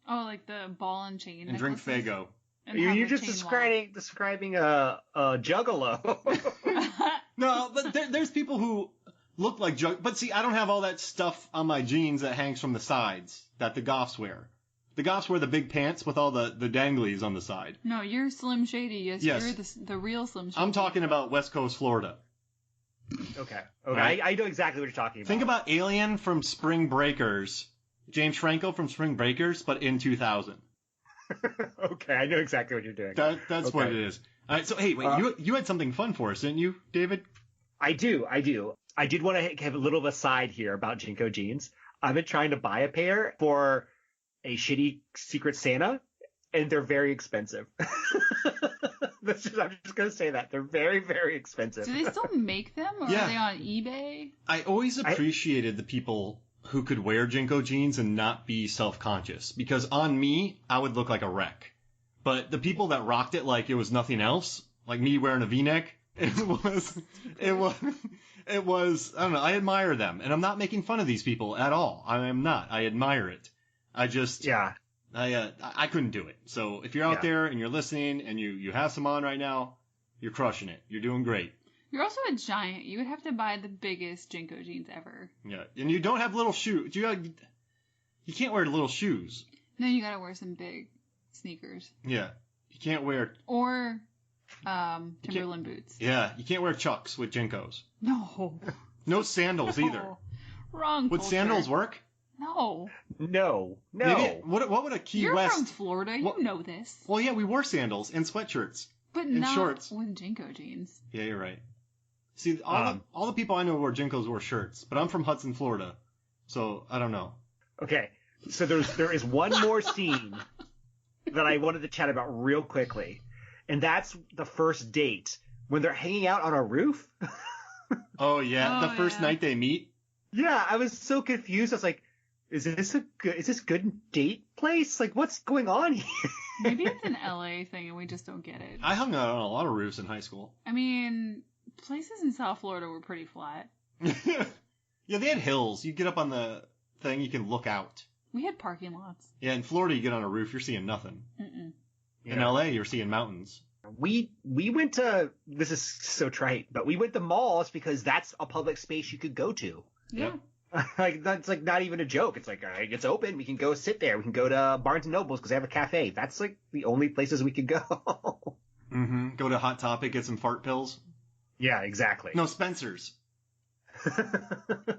Speaker 3: Oh, like the ball and chain.
Speaker 1: And drink
Speaker 3: necklaces?
Speaker 1: Faygo.
Speaker 3: And have
Speaker 2: You're
Speaker 3: the
Speaker 2: just
Speaker 3: chain
Speaker 2: describing a juggalo.
Speaker 3: lock.
Speaker 1: No, but there's people who look like but see, I don't have all that stuff on my jeans that hangs from the sides that the goths wear. The goths wear the big pants with all the danglies on the side.
Speaker 3: No, you're Slim Shady. Yes.
Speaker 1: Yes.
Speaker 3: You're the real Slim Shady.
Speaker 1: I'm talking about West Coast Florida.
Speaker 2: Okay.
Speaker 1: Right.
Speaker 2: I know exactly what you're talking about.
Speaker 1: Think about Alien from Spring Breakers, James Franco from Spring Breakers, but in 2000.
Speaker 2: Okay, I know exactly what you're doing.
Speaker 1: That's what it is. All right, so hey, wait, you had something fun for us, didn't you, David?
Speaker 2: I do. I did want to have a little of a side here about Jinko jeans. I've been trying to buy a pair for a shitty Secret Santa, and they're very expensive. I'm just going to say that. They're very, very expensive.
Speaker 3: Do they still make them, or
Speaker 1: Yeah.
Speaker 3: are they on eBay?
Speaker 1: I always appreciated the people who could wear Jinko jeans and not be self-conscious, because on me, I would look like a wreck. But the people that rocked it like it was nothing else, like me wearing a V-neck, it was, I don't know, I admire them. And I'm not making fun of these people at all. I am not. I admire it. I just,
Speaker 2: Yeah.
Speaker 1: I couldn't do it. So if you're out there and you're listening and you have some on right now, you're crushing it. You're doing great.
Speaker 3: You're also a giant. You would have to buy the biggest Jinko jeans ever.
Speaker 1: Yeah. And you don't have little shoes. You can't wear little shoes.
Speaker 3: Then you gotta wear some big sneakers.
Speaker 1: Yeah. You can't wear,
Speaker 3: Or Timberland boots.
Speaker 1: yeah, you can't wear Chucks with Jinkos.
Speaker 3: No.
Speaker 1: No sandals either.
Speaker 3: No. Wrong
Speaker 1: Would
Speaker 3: culture.
Speaker 1: sandals work?
Speaker 3: No.
Speaker 2: No.
Speaker 1: Maybe, what would a Key
Speaker 3: You're
Speaker 1: West...
Speaker 3: from Florida. You know this.
Speaker 1: Well, yeah, we wore sandals and sweatshirts.
Speaker 3: But
Speaker 1: and
Speaker 3: not
Speaker 1: shorts.
Speaker 3: with Jinko jeans.
Speaker 1: Yeah, you're right. See, all the people I know who wore Jinkos wore shirts, but I'm from Hudson, Florida, so I don't know.
Speaker 2: Okay. So there is one more scene that I wanted to chat about real quickly, and that's the first date when they're hanging out on a roof.
Speaker 1: Oh yeah,
Speaker 3: Oh,
Speaker 1: the first
Speaker 3: yeah.
Speaker 1: night they meet.
Speaker 2: Yeah, I was so confused. I was like, is this good date place? Like, what's going on here?
Speaker 3: Maybe it's an LA thing and we just don't get it.
Speaker 1: I hung out on a lot of roofs in high school.
Speaker 3: I mean, places in South Florida were pretty flat.
Speaker 1: Yeah, they had hills. You get up on the thing, you can look out.
Speaker 3: We had parking lots.
Speaker 1: Yeah, in Florida, you get on a roof, you're seeing nothing.
Speaker 3: Mm-mm.
Speaker 1: In LA, you're seeing mountains.
Speaker 2: We went to, this is so trite, but we went to malls because that's a public space you could go to.
Speaker 3: Yeah.
Speaker 1: Yep.
Speaker 2: Like, that's like not even a joke. It's like, all right, it's open. We can go sit there. We can go to Barnes and Nobles because they have a cafe. That's like the only places we could go.
Speaker 1: Mm-hmm. Go to Hot Topic, get some fart pills.
Speaker 2: Yeah, exactly.
Speaker 1: No, Spencer's.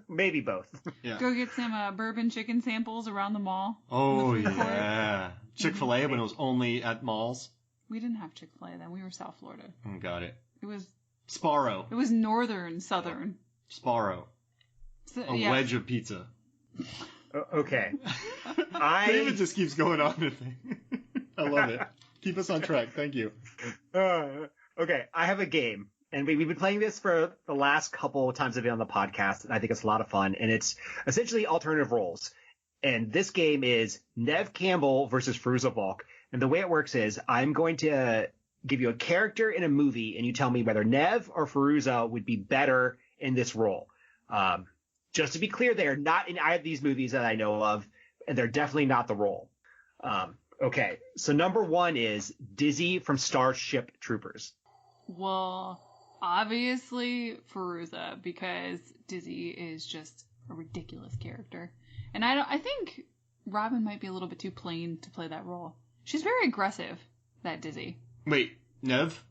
Speaker 2: Maybe both.
Speaker 1: Yeah.
Speaker 3: Go get some bourbon chicken samples around the mall.
Speaker 1: Oh,
Speaker 3: in the food court.
Speaker 1: yeah. Chick-fil-A when it was only at malls.
Speaker 3: We didn't have Chick-fil-A then. We were South Florida.
Speaker 1: Oh, got it.
Speaker 3: It was
Speaker 1: Sparrow.
Speaker 3: northern, southern.
Speaker 1: Sparrow.
Speaker 3: So,
Speaker 1: A
Speaker 3: yeah.
Speaker 1: wedge of pizza.
Speaker 2: Okay.
Speaker 1: David just keeps going on with it. I love it. Keep us on track. Thank you.
Speaker 2: Okay, I have a game. And we've been playing this for the last couple of times I've been on the podcast, and I think it's a lot of fun. And it's essentially alternative roles. And this game is Neve Campbell versus Fairuza Balk. And the way it works is I'm going to give you a character in a movie, and you tell me whether Neve or Fairuza would be better in this role. Just to be clear, they are not in either of these movies that I know of, and they're definitely not the role. Okay, so number one is Dizzy from Starship Troopers.
Speaker 3: Well, obviously Fairuza, because Dizzy is just a ridiculous character. And I think Robin might be a little bit too plain to play that role. She's very aggressive, that Dizzy.
Speaker 1: Wait, Neve?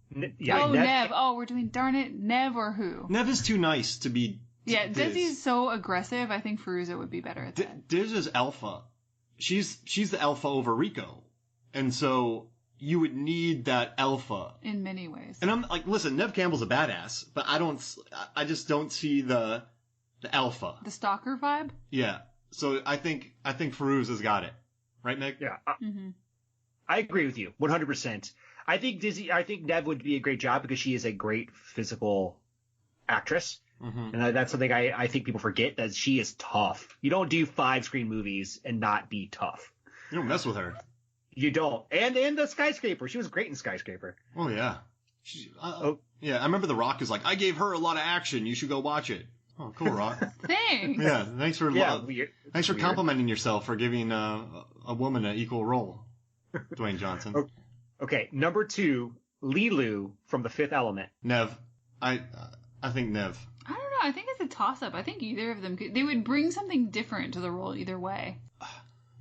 Speaker 3: Neve. Oh, we're doing, darn it, Neve or who?
Speaker 1: Neve is too nice to be
Speaker 3: Yeah,
Speaker 1: Diz.
Speaker 3: Dizzy's so aggressive, I think Fairuza would be better at that.
Speaker 1: Diz is alpha. She's the alpha over Rico. And so you would need that alpha.
Speaker 3: In many ways.
Speaker 1: And I'm like, listen, Neve Campbell's a badass, but I just don't see the alpha.
Speaker 3: The stalker vibe?
Speaker 1: Yeah. So I think Fairuza's got it. Right, Meg?
Speaker 2: Yeah. I agree with you 100%. I think Neve would be a great job because she is a great physical actress. And that's something I think people forget, that she is tough. You don't do 5 screen movies and not be tough.
Speaker 1: You don't mess with her.
Speaker 2: You don't. And the Skyscraper. She was great in Skyscraper.
Speaker 1: Oh, yeah. Yeah, I remember The Rock is like, I gave her a lot of action. You should go watch it. Oh, cool, Rock.
Speaker 3: Thanks.
Speaker 1: Yeah, thanks for
Speaker 2: Thanks
Speaker 1: for complimenting yourself for giving a woman an equal role, Dwayne Johnson.
Speaker 2: Okay, number 2, Lilu from The Fifth Element.
Speaker 1: Neve. I think Neve.
Speaker 3: I don't know. I think it's a toss-up. I think either of them they would bring something different to the role either way.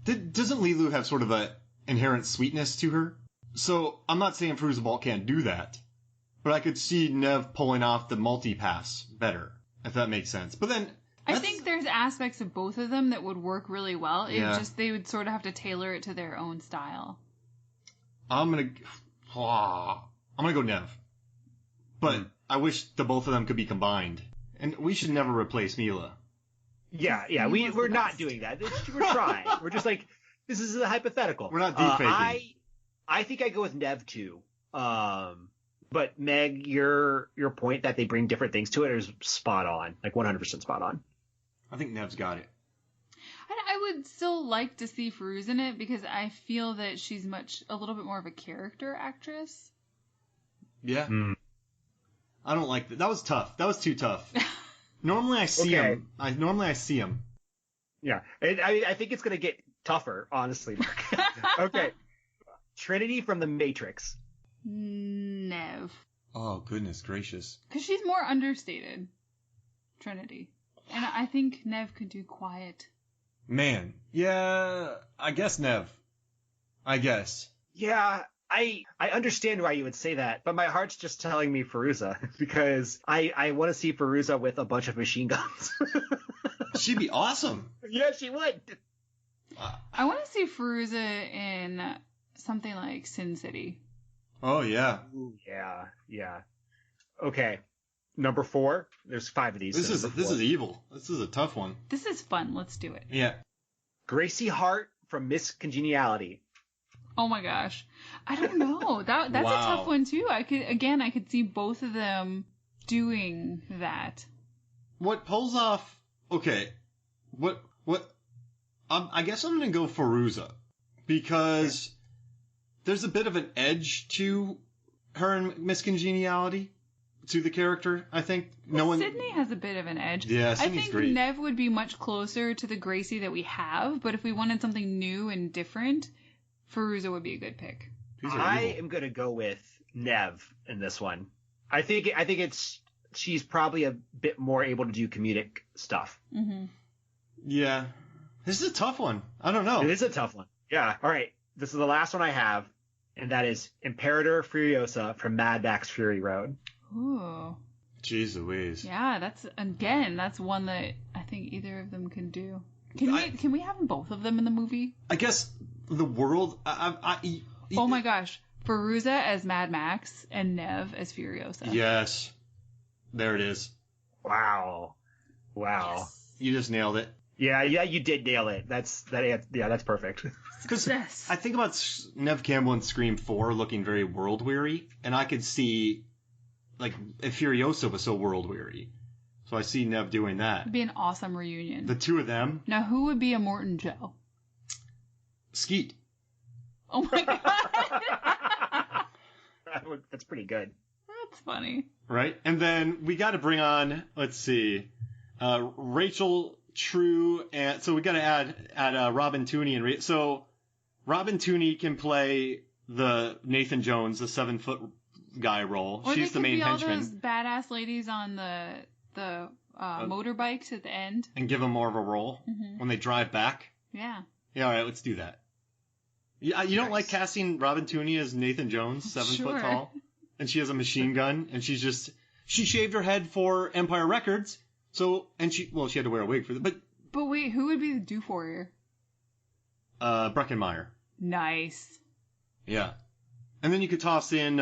Speaker 1: Doesn't Lilu have sort of a inherent sweetness to her? So I'm not saying Fairuza Balk can't do that, but I could see Neve pulling off the multi-pass better, if that makes sense. But then
Speaker 3: I think there's aspects of both of them that would work really well.
Speaker 1: Yeah.
Speaker 3: They would sort of have to tailor it to their own style.
Speaker 1: I'm gonna go Neve, but I wish the both of them could be combined. And we should never replace Mila.
Speaker 2: Yeah, we're not doing that. We're trying. We're just like, this is a hypothetical.
Speaker 1: We're not deep faking.
Speaker 2: I think I go with Neve too. But Meg, your point that they bring different things to it is spot on, like 100% spot on.
Speaker 1: I think Neve's got it.
Speaker 3: I would still like to see Fairuza in it because I feel that she's a little bit more of a character actress.
Speaker 1: Yeah. I don't like that. That was tough. That was too tough. Normally I see him. Normally I see him.
Speaker 2: Yeah. I think it's going to get tougher, honestly, Mark. Okay. Trinity from The Matrix.
Speaker 3: Neve.
Speaker 1: Oh, goodness gracious.
Speaker 3: Because she's more understated. Trinity. And I think Neve could do quiet.
Speaker 1: Man. Yeah, I guess Neve. I guess.
Speaker 2: Yeah, I understand why you would say that, but my heart's just telling me Fairuza, because I want to see Fairuza with a bunch of machine guns.
Speaker 1: She'd be awesome.
Speaker 2: Yeah, she would.
Speaker 3: I want to see Fairuza in something like Sin City.
Speaker 1: Oh, yeah.
Speaker 2: Ooh, yeah. Okay. Number 4. There's 5 of these.
Speaker 1: This is evil. This is a tough one.
Speaker 3: This is fun. Let's do it.
Speaker 1: Yeah.
Speaker 2: Gracie Hart from Miss Congeniality.
Speaker 3: Oh my gosh. I don't know. That's a tough one too. I could see both of them doing that.
Speaker 1: What pulls off? Okay. What? I guess I'm gonna go Fairuza because there's a bit of an edge to her in Miss Congeniality, to the character. I think
Speaker 3: Sydney has a bit of an edge.
Speaker 1: Yeah, Sydney's
Speaker 3: I think
Speaker 1: great.
Speaker 3: Neve would be much closer to the Gracie that we have, but if we wanted something new and different, Fairuza would be a good pick.
Speaker 2: I am gonna go with Neve in this one. I think she's probably a bit more able to do comedic stuff.
Speaker 3: Mm-hmm.
Speaker 1: Yeah. This is a tough one. I don't know.
Speaker 2: It is a tough one. Yeah. All right. This is the last one I have, and that is Imperator Furiosa from Mad Max Fury Road.
Speaker 3: Ooh.
Speaker 1: Jeez Louise.
Speaker 3: Yeah, that's one that I think either of them can do. Can we have both of them in the movie?
Speaker 1: I guess the world.
Speaker 3: Oh my gosh. Fairuza as Mad Max and Neve as Furiosa.
Speaker 1: Yes. There it is.
Speaker 2: Wow.
Speaker 3: Yes.
Speaker 1: You just nailed it.
Speaker 2: Yeah, you did nail it. That's perfect.
Speaker 1: Because I think about Neve Campbell in Scream 4 looking very world weary, and I could see like if Furiosa was so world weary. So I see Neve doing that.
Speaker 3: It'd be an awesome reunion.
Speaker 1: The two of them.
Speaker 3: Now, who would be a Morton Joe?
Speaker 1: Skeet.
Speaker 3: Oh my god.
Speaker 2: That's pretty good.
Speaker 3: That's funny.
Speaker 1: Right? And then we got to bring on, let's see, Rachel True, and so we got to add Robin Tunney so Robin Tunney can play the Nathan Jones, the 7-foot guy role.
Speaker 3: Or
Speaker 1: she's the main henchman.
Speaker 3: All those badass ladies on the motorbikes at the end,
Speaker 1: and give them more of a role when they drive back.
Speaker 3: Yeah.
Speaker 1: Yeah. All right. Let's do that. Yeah. You don't like casting Robin Tunney as Nathan Jones, 7 foot tall, and she has a machine gun, and she shaved her head for Empire Records. So, and she had to wear a wig for that. But
Speaker 3: wait, who would be the Doof Warrior?
Speaker 1: Breckenmeyer.
Speaker 3: Nice.
Speaker 1: Yeah. And then you could toss in,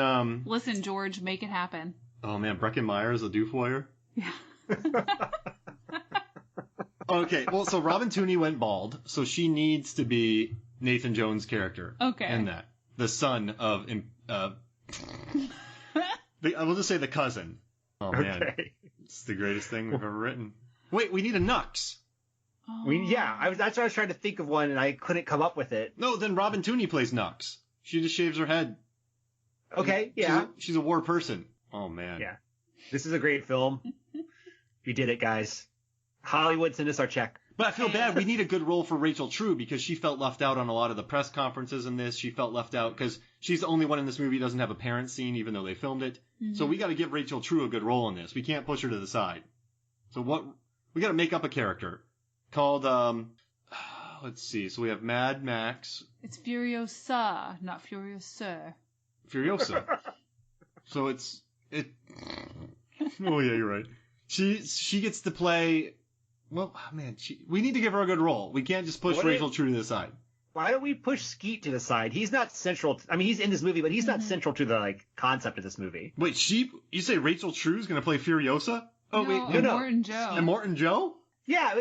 Speaker 3: Listen, George, make it happen.
Speaker 1: oh man, Breckin Meyer as a Doofoyer.
Speaker 3: Yeah.
Speaker 1: Okay, well, so Robin Tunney went bald, so she needs to be Nathan Jones' character.
Speaker 3: Okay.
Speaker 1: In that. The son of, we'll just say the cousin. Oh man.
Speaker 2: Okay.
Speaker 1: It's the greatest thing we've ever written. Wait, we need a Nux.
Speaker 3: Oh.
Speaker 2: That's why I was trying to think of one and I couldn't come up with it.
Speaker 1: No, then Robin Tunney plays Nux. She just shaves her head.
Speaker 2: Okay, yeah.
Speaker 1: She's a war person. Oh man.
Speaker 2: Yeah. This is a great film. You did it, guys. Hollywood, send us our check.
Speaker 1: But I feel bad. We need a good role for Rachel True because she felt left out on a lot of the press conferences in this. She felt left out because she's the only one in this movie who doesn't have a parent scene, even though they filmed it. Mm-hmm. So we got to give Rachel True a good role in this. We can't push her to the side. So we got to make up a character called, let's see. So we have Mad Max.
Speaker 3: It's Furiosa, not Furiosa.
Speaker 1: Furiosa. So oh yeah, you're right. She gets to play. Well, man, we need to give her a good role. We can't just push Rachel True to the side.
Speaker 2: Why don't we push Skeet to the side? He's not central. I mean, he's in this movie, but he's not central to the concept of this movie.
Speaker 1: Wait, you say Rachel True's going to play Furiosa? Oh,
Speaker 3: no,
Speaker 1: wait,
Speaker 3: no. Morton Joe.
Speaker 1: And Morton Joe?
Speaker 2: Yeah,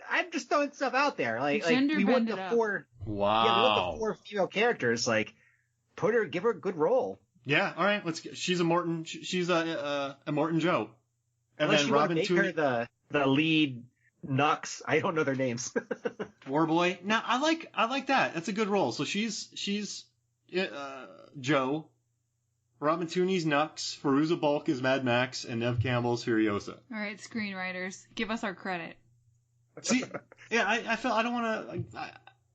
Speaker 2: I'm just throwing stuff out there.
Speaker 3: Gender
Speaker 2: we want
Speaker 3: bend
Speaker 2: the
Speaker 3: it
Speaker 2: four.
Speaker 1: Wow.
Speaker 2: Yeah, we want the 4 female characters. Give her a good role.
Speaker 1: Yeah, all right. She's a Morton. She's a Morton Joe. And
Speaker 2: Unless
Speaker 1: then
Speaker 2: you
Speaker 1: Robin
Speaker 2: want to make her the lead Nux. I don't know their names.
Speaker 1: Warboy. Now I like that. That's a good role. So she's Joe. Robin Tunney's Nux. Fairuza Balk is Mad Max, and Neve Campbell's Furiosa.
Speaker 3: All right, screenwriters, give us our credit.
Speaker 1: See, yeah, I feel I don't want to.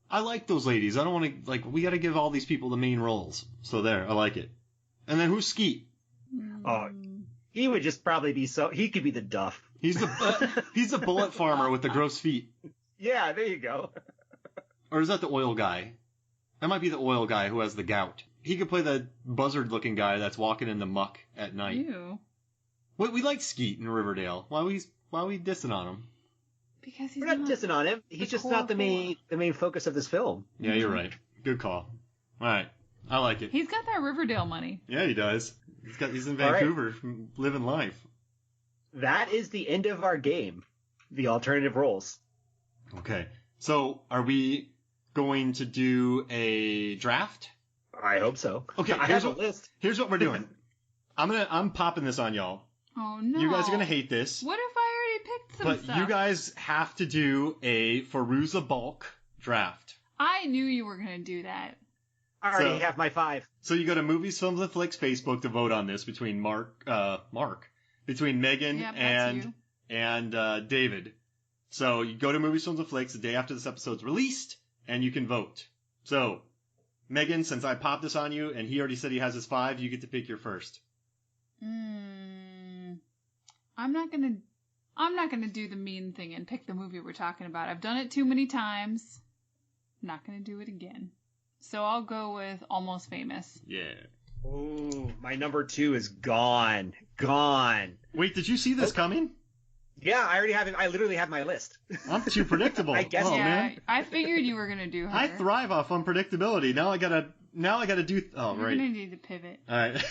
Speaker 1: I like those ladies. I don't want to we got to give all these people the main roles. So there, I like it. And then who's Skeet?
Speaker 2: Oh, he would just probably be he could be the Duff.
Speaker 1: He's the bullet farmer with the gross feet.
Speaker 2: Yeah, there you go.
Speaker 1: Or is that the oil guy? That might be the oil guy who has the gout. He could play the buzzard-looking guy that's walking in the muck at night.
Speaker 3: Ew.
Speaker 1: Wait, we like Skeet in Riverdale. Why are we dissing on him?
Speaker 3: Because he's
Speaker 2: We're not dissing on him. He's just not the main focus of this film.
Speaker 1: Yeah, you're right. Good call. All right, I like it.
Speaker 3: He's got that Riverdale money.
Speaker 1: Yeah, he does. He's in Vancouver, living life.
Speaker 2: That is the end of our game. The alternative roles.
Speaker 1: Okay, so are we going to do a draft?
Speaker 2: I hope so.
Speaker 1: Okay,
Speaker 2: I have a list.
Speaker 1: Here's what we're doing. I'm popping this on y'all.
Speaker 3: Oh no!
Speaker 1: You guys are gonna hate this.
Speaker 3: What if I already picked some stuff?
Speaker 1: But you guys have to do a Fairuza Balk draft.
Speaker 3: I knew you were gonna do that.
Speaker 2: I already have my 5.
Speaker 1: So you go to Movies, Films, and Flicks Facebook to vote on this between between Megan and David. So you go to Movies, Films, and Flicks the day after this episode's released, and you can vote. So, Megan, since I popped this on you, and he already said he has his 5, you get to pick your first.
Speaker 3: I'm not gonna do the mean thing and pick the movie we're talking about. I've done it too many times. Not gonna do it again. So I'll go with Almost Famous.
Speaker 1: Yeah.
Speaker 2: Ooh, my number 2 is gone. Gone.
Speaker 1: Wait, did you see this coming?
Speaker 2: Yeah, I already have it. I literally have my list.
Speaker 1: I'm too predictable.
Speaker 2: I guess.
Speaker 1: Man.
Speaker 3: I figured you were gonna do her.
Speaker 1: I thrive off unpredictability. Now I gotta do. Oh,
Speaker 3: You're
Speaker 1: right.
Speaker 3: gonna need to pivot.
Speaker 1: All right.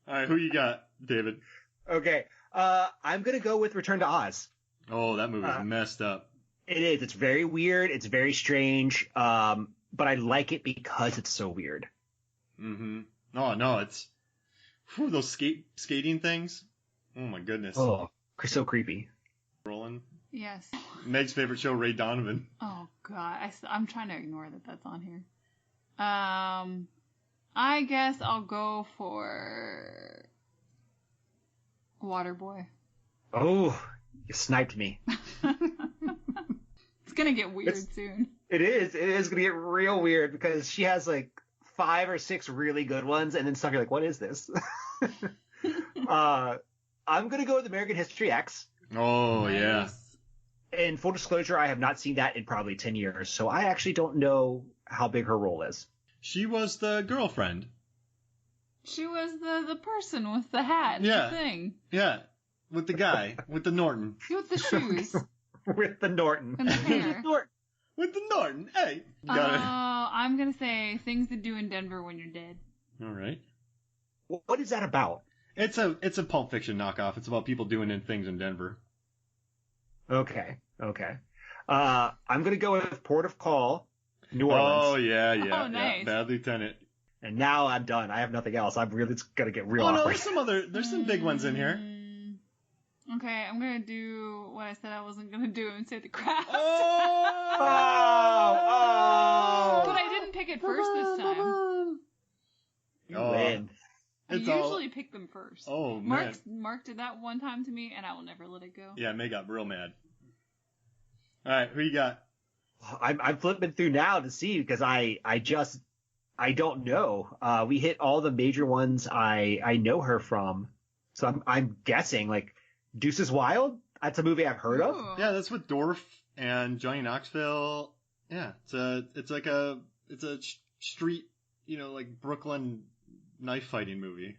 Speaker 1: All right. Who you got, David?
Speaker 2: Okay. I'm gonna go with Return to Oz.
Speaker 1: Oh, that movie's messed up.
Speaker 2: It is. It's very weird. It's very strange. But I like it because it's so weird.
Speaker 1: Mm-hmm. Oh no, it's those skating things. Oh my goodness.
Speaker 2: Oh, so creepy.
Speaker 1: Rolling.
Speaker 3: Yes.
Speaker 1: Meg's favorite show, Ray Donovan.
Speaker 3: Oh god, I'm trying to ignore that that's on here. I guess I'll go for Waterboy.
Speaker 2: Oh, you sniped me.
Speaker 3: It's gonna get weird soon.
Speaker 2: It is. It is gonna get real weird because she has 5 or 6 really good ones, and then stuff you're like, what is this? I'm gonna go with American History X.
Speaker 1: Oh
Speaker 3: Nice.
Speaker 1: yeah.
Speaker 2: In full disclosure, I have not seen that in probably 10 years, so I actually don't know how big her role is.
Speaker 1: She was the girlfriend.
Speaker 3: She was the person with the hat and the thing.
Speaker 1: Yeah. With the guy. With the Norton.
Speaker 3: With the shoes.
Speaker 2: With the Norton.
Speaker 3: And the hair.
Speaker 1: With the Norton. Hey. Got it.
Speaker 3: I'm gonna say Things to Do in Denver When You're Dead.
Speaker 1: All right.
Speaker 2: What is that about?
Speaker 1: It's a Pulp Fiction knockoff. It's about people doing things in Denver.
Speaker 2: Okay. I'm gonna go with Port of Call, New Orleans.
Speaker 1: Oh yeah.
Speaker 3: Oh, nice.
Speaker 1: Yeah. Bad Lieutenant.
Speaker 2: And now I'm done. I have nothing else. I'm really gonna get real
Speaker 1: Oh no,
Speaker 2: awkward.
Speaker 1: there's some big ones in here.
Speaker 3: Okay, I'm gonna do what I said I wasn't gonna do and say The Craft.
Speaker 2: Oh!
Speaker 3: But I didn't pick it first this time.
Speaker 2: You win.
Speaker 3: I usually pick them first.
Speaker 1: Oh man.
Speaker 3: Mark did that one time to me, and I will never let it go.
Speaker 1: Yeah, May got real mad. All right, who you got?
Speaker 2: I'm flipping through now to see because I don't know. We hit all the major ones I know her from, so I'm guessing like Deuces Wild. That's a movie I've heard of.
Speaker 3: Ooh.
Speaker 1: Yeah, that's with Dorff and Johnny Knoxville. Yeah, it's a street, like Brooklyn knife fighting movie.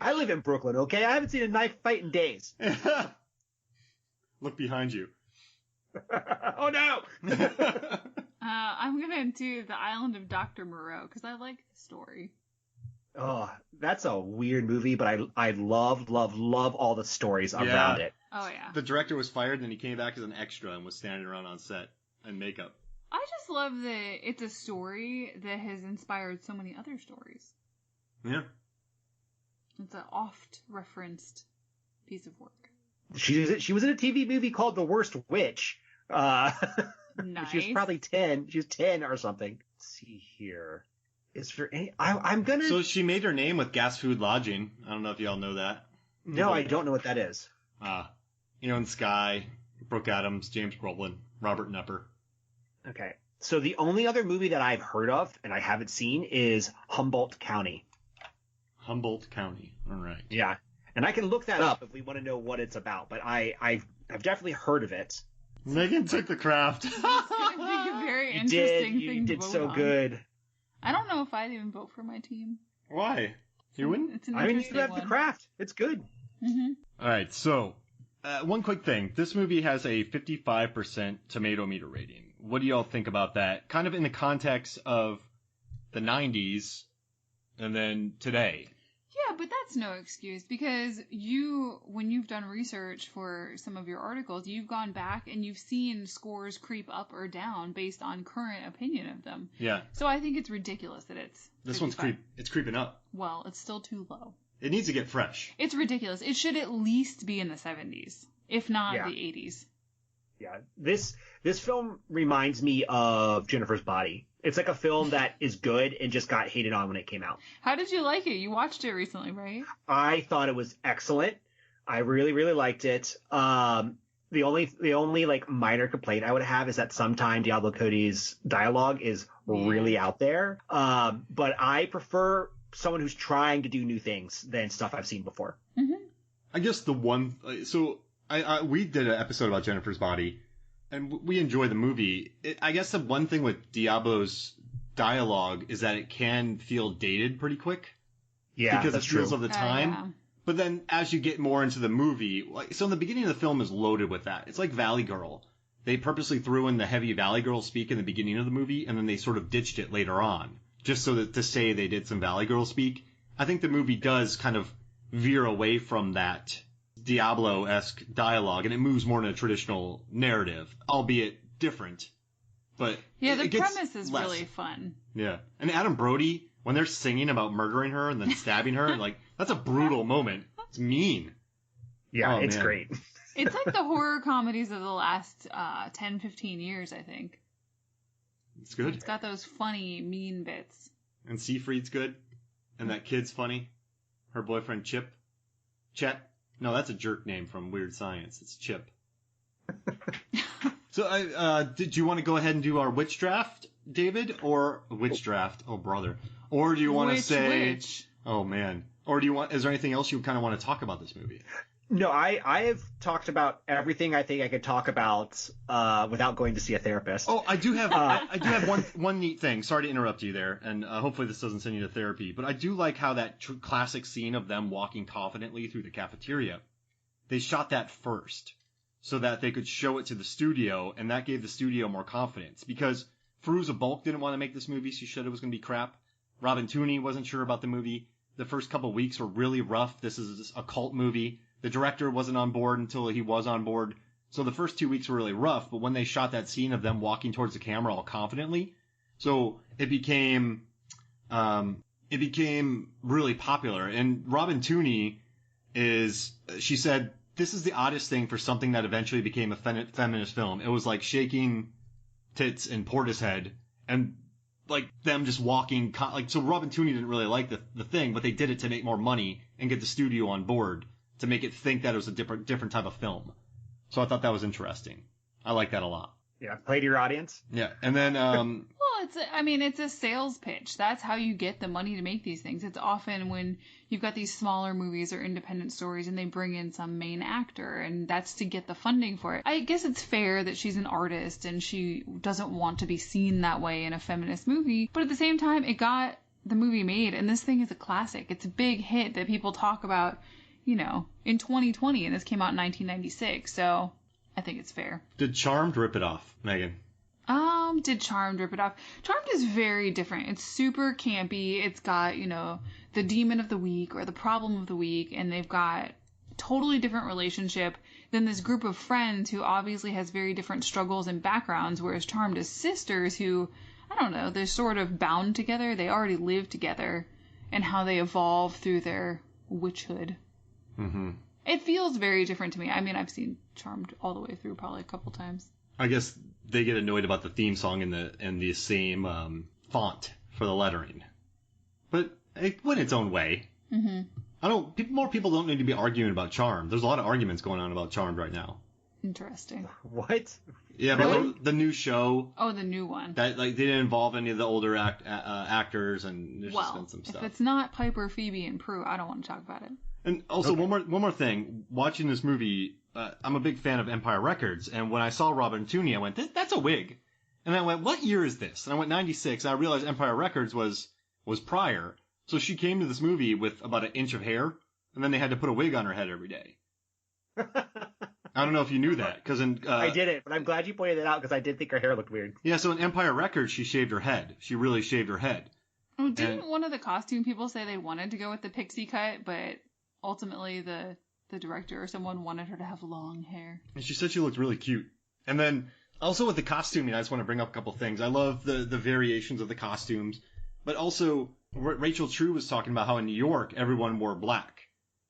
Speaker 2: I live in Brooklyn. Okay, I haven't seen a knife fight in days.
Speaker 1: Look behind you.
Speaker 2: Oh no!
Speaker 3: I'm gonna do The Island of Dr. Moreau because I like the story.
Speaker 2: Oh, that's a weird movie, but I love all the stories around it.
Speaker 3: Oh yeah.
Speaker 1: The director was fired, and then he came back as an extra and was standing around on set and makeup.
Speaker 3: I just love that it's a story that has inspired so many other stories.
Speaker 1: Yeah.
Speaker 3: It's an oft-referenced piece of work.
Speaker 2: She was in a TV movie called The Worst Witch.
Speaker 3: Nice.
Speaker 2: She was probably 10. She was 10 or something. Let's see here. Is there any? I'm gonna.
Speaker 1: So she made her name with Gas Food Lodging. I don't know if y'all know that.
Speaker 2: No, I don't know what that is.
Speaker 1: In Sky, Brooke Adams, James Brolin, Robert Knepper.
Speaker 2: Okay. So the only other movie that I've heard of and I haven't seen is Humboldt County.
Speaker 1: Humboldt County. All right.
Speaker 2: Yeah. And I can look that up if we want to know what it's about, but I've definitely heard of it.
Speaker 1: Megan took The Craft.
Speaker 3: It's going to be a very interesting thing to vote on.
Speaker 2: You did so good.
Speaker 3: I don't know if I'd even vote for my team.
Speaker 1: Why? You wouldn't?
Speaker 3: It's an
Speaker 2: I mean,
Speaker 3: interesting
Speaker 2: you have
Speaker 3: one.
Speaker 2: The Craft. It's good.
Speaker 3: Mm-hmm.
Speaker 1: All right, so one quick thing. This movie has a 55% tomato meter rating. What do y'all think about that? Kind of in the context of the 90s and then today.
Speaker 3: Yeah, but that's no excuse because when you've done research for some of your articles, you've gone back and you've seen scores creep up or down based on current opinion of them.
Speaker 1: Yeah.
Speaker 3: So I think it's ridiculous that it's
Speaker 1: This
Speaker 3: 55.
Speaker 1: one's it's creeping up.
Speaker 3: Well, it's still too low.
Speaker 1: It needs to get fresh.
Speaker 3: It's ridiculous. It should at least be in the 70s, if not
Speaker 2: Yeah.
Speaker 3: the 80s.
Speaker 2: Yeah. This film reminds me of Jennifer's Body. It's like a film that is good and just got hated on when it came out.
Speaker 3: How did you like it? You watched it recently, right?
Speaker 2: I thought it was excellent. I really, really liked it. The only like minor complaint I would have is that sometimes Diablo Cody's dialogue is really out there. But I prefer someone who's trying to do new things than stuff I've seen before.
Speaker 3: Mm-hmm.
Speaker 1: I guess we did an episode about Jennifer's Body, and we enjoyed the movie. I guess the one thing with Diablo's dialogue is that it can feel dated pretty quick.
Speaker 2: Yeah,
Speaker 1: because
Speaker 2: that's
Speaker 1: it feels
Speaker 2: true.
Speaker 1: of the time.
Speaker 3: Yeah.
Speaker 1: But then as you get more into the movie, so in the beginning of the film is loaded with that. It's like Valley Girl. They purposely threw in the heavy Valley Girl speak in the beginning of the movie, and then they sort of ditched it later on, just so that to say they did some Valley Girl speak. I think the movie does kind of veer away from that Diablo-esque dialogue, and it moves more in a traditional narrative, albeit different. But
Speaker 3: Yeah, the
Speaker 1: it gets
Speaker 3: premise is
Speaker 1: less.
Speaker 3: really fun.
Speaker 1: Yeah. And Adam Brody, when they're singing about murdering her and then stabbing her, like, that's a brutal moment. It's mean.
Speaker 2: Yeah,
Speaker 1: Oh,
Speaker 2: it's
Speaker 1: man.
Speaker 2: great.
Speaker 3: It's like the horror comedies of the last 10, 15 years, I think.
Speaker 1: It's good.
Speaker 3: It's got those funny, mean bits.
Speaker 1: And Seyfried's good. And that kid's funny. Her boyfriend, Chip. Chet. No, that's a jerk name from Weird Science. It's Chip. So, did you want to go ahead and do our witch draft, David? Or witch draft? Oh, brother. Or do you want to say...
Speaker 3: Which?
Speaker 1: Oh, man. Or is there anything else you kind of want to talk about this movie?
Speaker 2: No, I have talked about everything I think I could talk about without going to see a therapist.
Speaker 1: Oh, I do have one neat thing. Sorry to interrupt you there, and hopefully this doesn't send you to therapy. But I do like how that classic scene of them walking confidently through the cafeteria, they shot that first so that they could show it to the studio, and that gave the studio more confidence. Because Fairuza Balk didn't want to make this movie. She said it was going to be crap. Robin Tunney wasn't sure about the movie. The first couple weeks were really rough. This is a cult movie. The director wasn't on board until he was on board. So the first 2 weeks were really rough, but when they shot that scene of them walking towards the camera all confidently, so it became really popular. And Robin Tunney she said, this is the oddest thing for something that eventually became a feminist film. It was like shaking tits in Portishead and like them just walking, so Robin Tunney didn't really like the thing, but they did it to make more money and get the studio on board to make it think that it was a different type of film. So I thought that was interesting. I like that a lot.
Speaker 2: Yeah, play to your audience.
Speaker 1: Yeah, and then
Speaker 3: Well, it's a sales pitch. That's how you get the money to make these things. It's often when you've got these smaller movies or independent stories and they bring in some main actor, and that's to get the funding for it. I guess it's fair that she's an artist and she doesn't want to be seen that way in a feminist movie, but at the same time, it got the movie made, and this thing is a classic. It's a big hit that people talk about, in 2020, and this came out in 1996, so I think it's fair.
Speaker 1: Did Charmed rip it off, Megan?
Speaker 3: Did Charmed rip it off? Charmed is very different. It's super campy. It's got, the demon of the week or the problem of the week, and they've got totally different relationship than this group of friends who obviously has very different struggles and backgrounds, whereas Charmed is sisters who, I don't know, they're sort of bound together. They already live together, and how they evolve through their witchhood. Mm-hmm. It feels very different to me. I mean, I've seen Charmed all the way through probably a couple times.
Speaker 1: I guess they get annoyed about the theme song in the same font for the lettering, but it went its own way. Mm-hmm. More people don't need to be arguing about Charmed. There's a lot of arguments going on about Charmed right now.
Speaker 3: Interesting.
Speaker 2: What?
Speaker 1: Yeah, really? But the new show.
Speaker 3: Oh, the new one.
Speaker 1: That they didn't involve any of the older actors, and there's just been some stuff.
Speaker 3: If it's not Piper, Phoebe, and Prue, I don't want to talk about it.
Speaker 1: And also, one more thing. Watching this movie, I'm a big fan of Empire Records, and when I saw Robin Tunney, I went, "That's a wig," and I went, "What year is this?" And I went 96, and I realized Empire Records was prior. So she came to this movie with about an inch of hair, and then they had to put a wig on her head every day. I don't know if you knew that, because
Speaker 2: I didn't, but I'm glad you pointed it out because I did think her hair looked weird.
Speaker 1: Yeah, so in Empire Records, she shaved her head. She really shaved her head.
Speaker 3: Oh, didn't one of the costume people say they wanted to go with the pixie cut, but ultimately the director or someone wanted her to have long hair?
Speaker 1: And she said she looked really cute. And then also with the costuming, I just want to bring up a couple things. I love the variations of the costumes, but also Rachel True was talking about how in New York everyone wore black.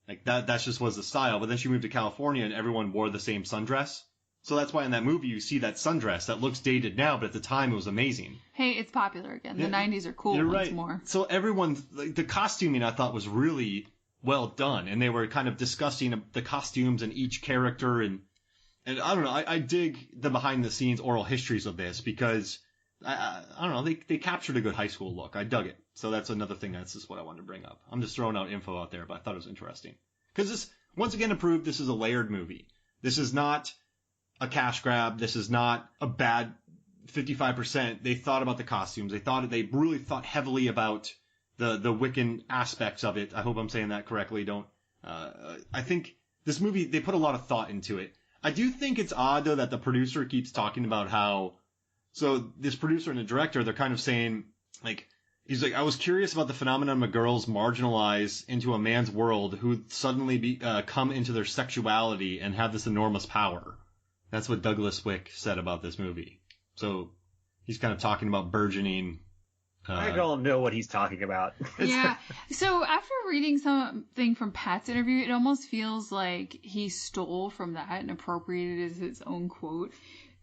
Speaker 1: Like that just was the style. But then she moved to California and everyone wore the same sundress. So that's why in that movie you see that sundress that looks dated now, but at the time it was amazing.
Speaker 3: Hey, it's popular again. The 90s are cool once more.
Speaker 1: So everyone, the costuming I thought was really well done, and they were kind of discussing the costumes and each character, and I don't know, I dig the behind the scenes oral histories of this because I don't know, they captured a good high school look. I dug it. So that's another thing. That's just what I wanted to bring up. I'm just throwing out info out there, but I thought it was interesting because this once again proved this is a layered movie. This is not a cash grab. This is not a bad 55%. They thought about the costumes. They really thought heavily about the Wiccan aspects of it. I hope I'm saying that correctly. I think this movie, they put a lot of thought into it. I do think it's odd though that the producer keeps talking about how, so this producer and the director, they're kind of saying like, he's like, I was curious about the phenomenon of girls marginalized into a man's world who suddenly come into their sexuality and have this enormous power. That's what Douglas Wick said about this movie. So he's kind of talking about burgeoning.
Speaker 2: I don't know what he's talking about.
Speaker 3: Yeah. So after reading something from Pat's interview, it almost feels like he stole from that and appropriated it as his own quote.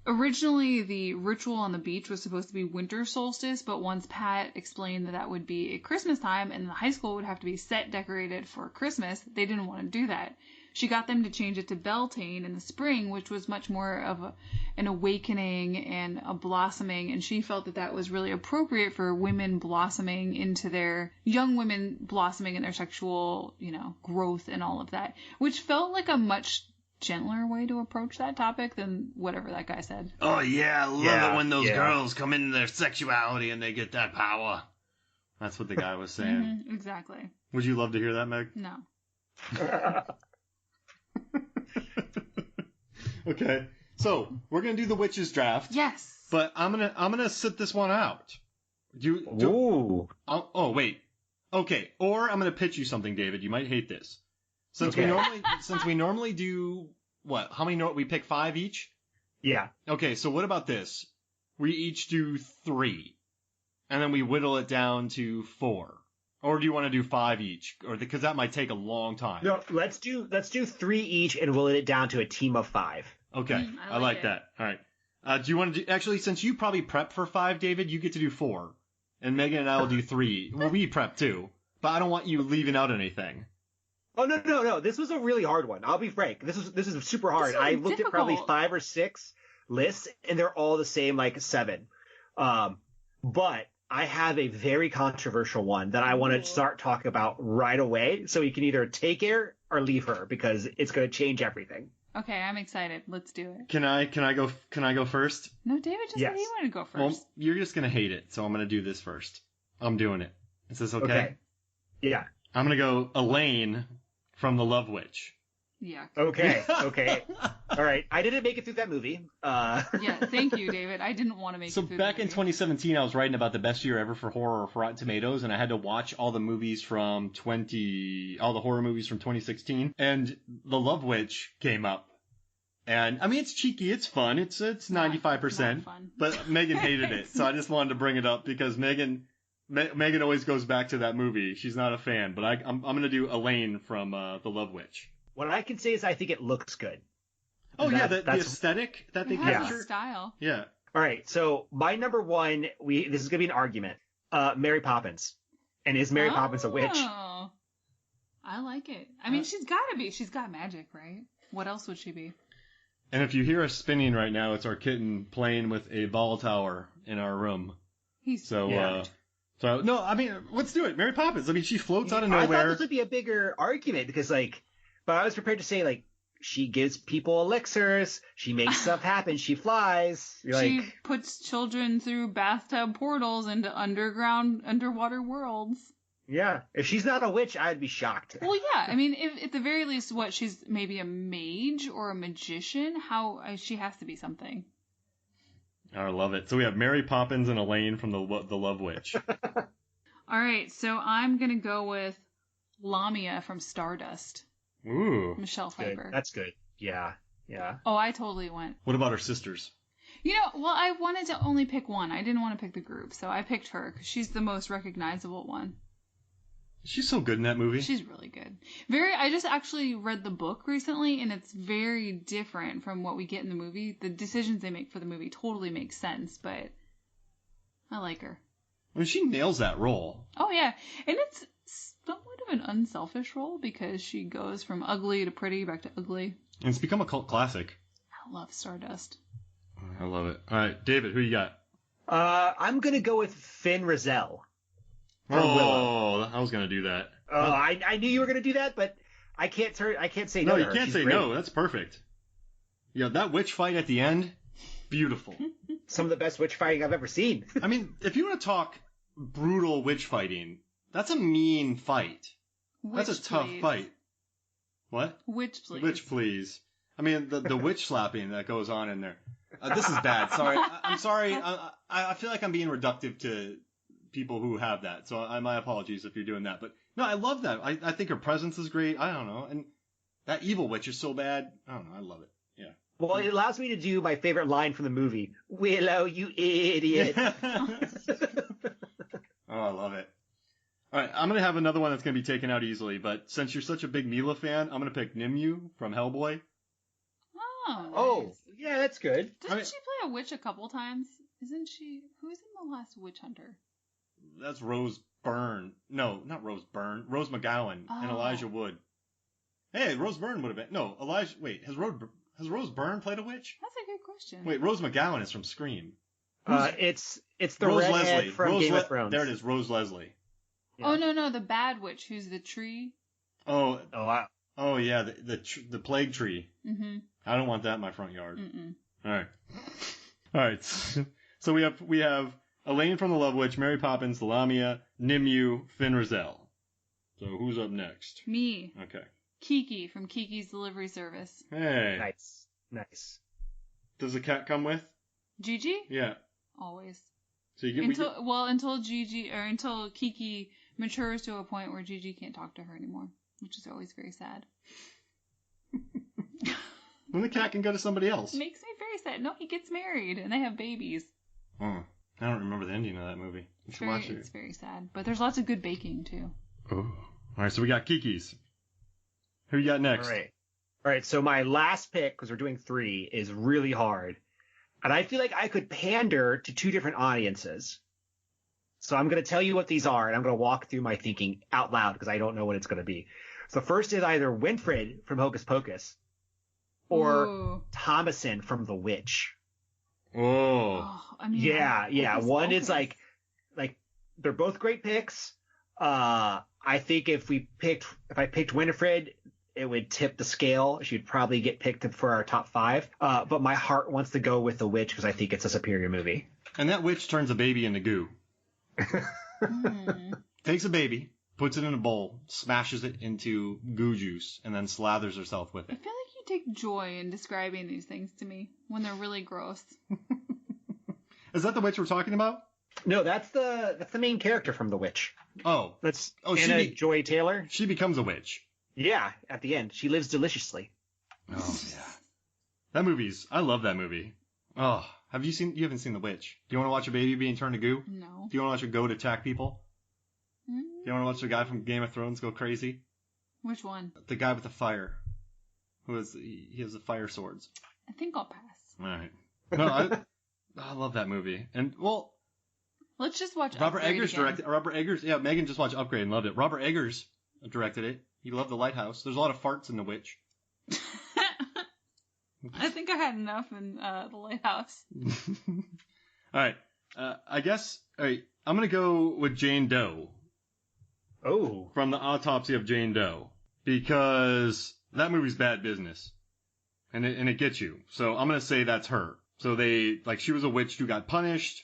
Speaker 3: Originally, the ritual on the beach was supposed to be winter solstice, but once Pat explained that would be at Christmas time and the high school would have to be set decorated for Christmas, they didn't want to do that. She got them to change it to Beltane in the spring, which was much more of an awakening and a blossoming, and she felt that was really appropriate for women blossoming into their, young women blossoming in their sexual, growth and all of that, which felt like a much gentler way to approach that topic than whatever that guy said.
Speaker 1: Oh yeah, I love it when those girls come into their sexuality and they get that power. That's what the guy was saying.
Speaker 3: Mm-hmm, exactly.
Speaker 1: Would you love to hear that, Meg?
Speaker 3: No.
Speaker 1: Okay, so we're gonna do the witches draft.
Speaker 3: Yes.
Speaker 1: But I'm gonna sit this one out.
Speaker 2: Ooh.
Speaker 1: Oh, wait. Okay, or I'm going to pitch you something, David. You might hate this. Since we normally do what? How many? We pick 5 each.
Speaker 2: Yeah.
Speaker 1: Okay, so what about this? We each do 3, and then we whittle it down to 4. Or do you want to do 5 each? Or because that might take a long time.
Speaker 2: No, let's do 3 each and whittle it down to a team of 5.
Speaker 1: Okay, I like that. All right. Do you want to do? Actually, since you probably prep for 5, David, you get to do 4, and Megan and I will do 3. Well, we prep too, but I don't want you leaving out anything.
Speaker 2: Oh no! This was a really hard one. I'll be frank. This is super hard. I looked at probably 5 or 6 lists, and they're all the same, like 7. But I have a very controversial one that I want to start talking about right away, so you can either take her or leave her because it's going to change everything.
Speaker 3: Okay, I'm excited. Let's do it.
Speaker 1: Can I go first?
Speaker 3: No, David just said he wanted to go first.
Speaker 1: Well, you're just gonna hate it, so I'm gonna do this first. I'm doing it. Is this okay?
Speaker 2: Yeah.
Speaker 1: I'm gonna go Elaine from The Love Witch.
Speaker 3: Yeah.
Speaker 2: Okay. All right. I didn't make it through that movie.
Speaker 3: Yeah, thank you, David. I didn't want to make it through
Speaker 1: So back in 2017, I was writing about the best year ever for horror for Rotten Tomatoes, and I had to watch all the horror movies from 2016, and The Love Witch came up. And I mean, it's cheeky, it's fun, it's 95%, but Megan hated it, so I just wanted to bring it up because Megan always goes back to that movie. She's not a fan, but I'm gonna do Elaine from The Love Witch.
Speaker 2: What I can say is I think it looks good.
Speaker 1: Oh, the aesthetic that they capture.
Speaker 3: Style.
Speaker 1: Yeah.
Speaker 2: All right, so my number 1, this is gonna be an argument. Mary Poppins, and is Mary Poppins a witch?
Speaker 3: I like it. I mean, she's gotta be. She's got magic, right? What else would she be?
Speaker 1: And if you hear us spinning right now, it's our kitten playing with a ball tower in our room. No, I mean, let's do it. Mary Poppins. I mean, she floats out of nowhere.
Speaker 2: I thought this would be a bigger argument because, but I was prepared to say, she gives people elixirs, she makes stuff happen, she flies.
Speaker 3: She puts children through bathtub portals into underwater worlds.
Speaker 2: Yeah, if she's not a witch, I'd be shocked.
Speaker 3: Well, yeah, I mean, if at the very least, she's maybe a mage or a magician, she has to be something.
Speaker 1: I love it. So we have Mary Poppins and Elaine from the Love Witch.
Speaker 3: All right, so I'm going to go with Lamia from Stardust.
Speaker 1: Ooh.
Speaker 3: Michelle Pfeiffer.
Speaker 2: That's good. Yeah.
Speaker 3: Oh, I totally went.
Speaker 1: What about her sisters?
Speaker 3: I wanted to only pick one. I didn't want to pick the group, so I picked her because she's the most recognizable one.
Speaker 1: She's so good in that movie.
Speaker 3: She's really good. I just actually read the book recently, and it's very different from what we get in the movie. The decisions they make for the movie totally make sense, but I like her.
Speaker 1: I mean, she nails that role.
Speaker 3: Oh, yeah. And it's somewhat of an unselfish role because she goes from ugly to pretty back to ugly.
Speaker 1: And it's become a cult classic.
Speaker 3: I love Stardust.
Speaker 1: I love it. All right, David, who you got?
Speaker 2: I'm going to go with Finn Rizal.
Speaker 1: Oh, I was gonna do that.
Speaker 2: Oh, I knew you were gonna do that, but I can't say no.
Speaker 1: No, you can't say no. That's perfect. Yeah, that witch fight at the end, beautiful.
Speaker 2: Some of the best witch fighting I've ever seen.
Speaker 1: I mean, if you want to talk brutal witch fighting, that's a mean fight. That's a tough fight. What?
Speaker 3: Witch, please.
Speaker 1: Witch, please. I mean, the witch slapping that goes on in there. This is bad. Sorry. I'm sorry. I feel like I'm being reductive to people who have that, so my apologies if you're doing that, but no, I love that. I think her presence is great. I don't know, and that evil witch is so bad. I don't know, I love it. Yeah.
Speaker 2: Well, it allows me to do my favorite line from the movie. Willow, you idiot.
Speaker 1: Oh, I love it. All right, I'm gonna have another one that's gonna be taken out easily, but since you're such a big Mila fan, I'm gonna pick Nimue from Hellboy.
Speaker 3: Oh, nice.
Speaker 2: Oh, yeah, that's good.
Speaker 3: Doesn't she play a witch a couple times? Isn't she? Who's in the last Witch Hunter?
Speaker 1: That's Rose Byrne. No, not Rose Byrne. Rose McGowan and Elijah Wood. Hey, Rose Byrne would have been. No, Elijah. Wait, has Rose Byrne played a witch?
Speaker 3: That's a good question.
Speaker 1: Wait, Rose McGowan is from Scream.
Speaker 2: It's the Rose redhead Leslie. from Game of Thrones.
Speaker 1: There it is, Rose Leslie.
Speaker 3: Yeah. Oh no, the bad witch who's the tree.
Speaker 1: Oh yeah, the plague tree.
Speaker 3: Mm-hmm.
Speaker 1: I don't want that in my front yard.
Speaker 3: Mm-mm.
Speaker 1: All right. So we have Elaine from The Love Witch, Mary Poppins, Lamia, Nimue, Finn Rizal. So who's up next?
Speaker 3: Me.
Speaker 1: Okay.
Speaker 3: Kiki from Kiki's Delivery Service.
Speaker 1: Hey.
Speaker 2: Nice.
Speaker 1: Does the cat come with?
Speaker 3: Gigi?
Speaker 1: Yeah.
Speaker 3: Always.
Speaker 1: So you get
Speaker 3: until Gigi or until Kiki matures to a point where Gigi can't talk to her anymore, which is always very sad.
Speaker 1: When the cat can go to somebody else.
Speaker 3: It makes me very sad. No, he gets married and they have babies.
Speaker 1: Oh, I don't remember the ending of that movie. You should watch it.
Speaker 3: It's very sad, but there's lots of good baking too.
Speaker 1: Oh. All right, so we got Kiki's. Who you got next?
Speaker 2: All right. So my last pick, because we're doing 3, is really hard. And I feel like I could pander to 2 different audiences. So I'm going to tell you what these are, and I'm going to walk through my thinking out loud because I don't know what it's going to be. So first is either Winfred from Hocus Pocus or Thomasin from The Witch.
Speaker 1: Oh.
Speaker 3: I mean,
Speaker 2: yeah. One is like they're both great picks. I think if I picked Winifred, it would tip the scale. She'd probably get picked for our top 5. But my heart wants to go with The Witch because I think it's a superior movie.
Speaker 1: And that witch turns a baby into goo. Takes a baby, puts it in a bowl, smashes it into goo juice, and then slathers herself with it.
Speaker 3: I feel like you take joy in describing these things to me when they're really gross.
Speaker 1: Is that the witch we're talking about?
Speaker 2: No, that's the main character from The Witch.
Speaker 1: Oh.
Speaker 2: That's Anna Joy Taylor.
Speaker 1: She becomes a witch.
Speaker 2: Yeah, at the end. She lives deliciously.
Speaker 1: Oh, yeah. I love that movie. Oh, you haven't seen The Witch. Do you want to watch a baby being turned to goo?
Speaker 3: No.
Speaker 1: Do you want to watch a goat attack people? Do you want to watch the guy from Game of Thrones go crazy?
Speaker 3: Which one?
Speaker 1: The guy with the fire. He has the fire swords.
Speaker 3: I think I'll pass.
Speaker 1: All right. No, I love that movie. And, well...
Speaker 3: Let's just watch
Speaker 1: Robert
Speaker 3: Upgrade
Speaker 1: Eggers
Speaker 3: again.
Speaker 1: directed... Robert Eggers... Yeah, Megan just watched Upgrade and loved it. Robert Eggers directed it. He loved The Lighthouse. There's a lot of farts in The Witch.
Speaker 3: I think I had enough in The Lighthouse.
Speaker 1: All right. I guess... All right. I'm going to go with Jane Doe.
Speaker 2: Oh.
Speaker 1: From The Autopsy of Jane Doe. Because that movie's bad business. And it gets you. So I'm going to say that's her. So she was a witch who got punished.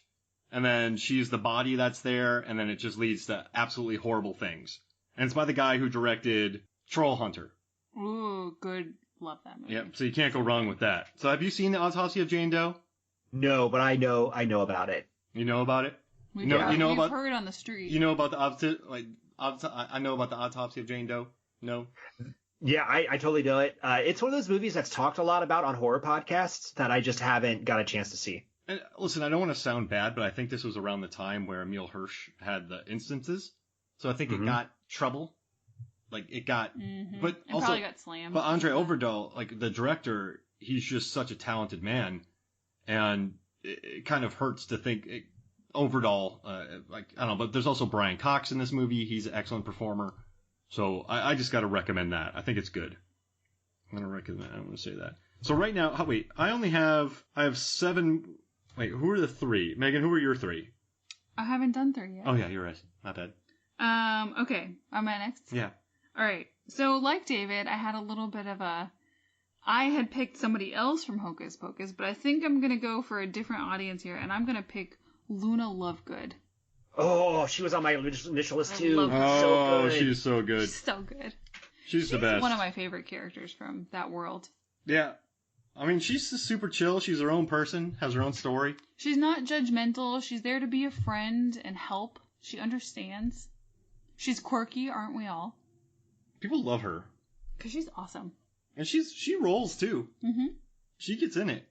Speaker 1: And then she's the body that's there. And then it just leads to absolutely horrible things. And it's by the guy who directed Troll Hunter.
Speaker 3: Ooh, good. Love that movie.
Speaker 1: Yep, so you can't go wrong with that. So have you seen The Autopsy of Jane Doe?
Speaker 2: No, but I know about it.
Speaker 1: You know about it?
Speaker 3: We've heard it on the street.
Speaker 1: You know about the I know about The Autopsy of Jane Doe? No?
Speaker 2: Yeah, I totally know it. It's one of those movies that's talked a lot about on horror podcasts that I just haven't got a chance to see.
Speaker 1: And listen, I don't want to sound bad, but I think this was around the time where Emile Hirsch had the instances. So I think it got trouble. Like, it got... But
Speaker 3: it
Speaker 1: also,
Speaker 3: probably got slammed.
Speaker 1: But Andre Overdahl, like, the director, he's just such a talented man. And it kind of hurts to think... Overdahl, I don't know, but there's also Brian Cox in this movie. He's an excellent performer. So I just got to recommend that. I think it's good. I'm going to say that. So right now... I have 7... Wait, who are the 3? Megan, who are your 3?
Speaker 3: I haven't done 3 yet.
Speaker 1: Oh, yeah, you're right. Not bad.
Speaker 3: Okay. Am I next?
Speaker 1: Yeah.
Speaker 3: All right. So, like David, I had a little bit of I had picked somebody else from Hocus Pocus, but I think I'm going to go for a different audience here, and I'm going to pick Luna Lovegood.
Speaker 2: Oh, she was on my initial list, too.
Speaker 1: Oh, she's so good.
Speaker 3: She's so good.
Speaker 1: She's the best.
Speaker 3: One of my favorite characters from that world.
Speaker 1: Yeah. I mean, she's super chill. She's her own person, has her own story.
Speaker 3: She's not judgmental. She's there to be a friend and help. She understands. She's quirky, aren't we all?
Speaker 1: People love her.
Speaker 3: Because she's awesome.
Speaker 1: And she rolls, too.
Speaker 3: Mm-hmm.
Speaker 1: She gets in it.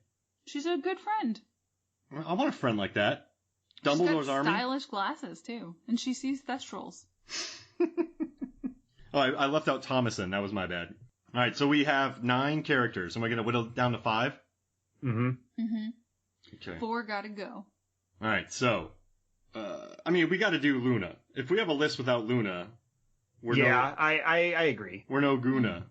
Speaker 3: She's a good friend.
Speaker 1: I want a friend like that. Dumbledore's Army.
Speaker 3: She's got stylish glasses, too. And she sees Thestrals.
Speaker 1: Oh, I left out Thomasin. That was my bad. All right, so we have 9 characters. Am I going to whittle down to 5?
Speaker 2: Mm-hmm.
Speaker 3: Mm-hmm.
Speaker 1: Okay.
Speaker 3: 4 gotta go.
Speaker 1: All right, so... we got to do Luna. If we have a list without Luna,
Speaker 2: I agree.
Speaker 1: We're no Guna.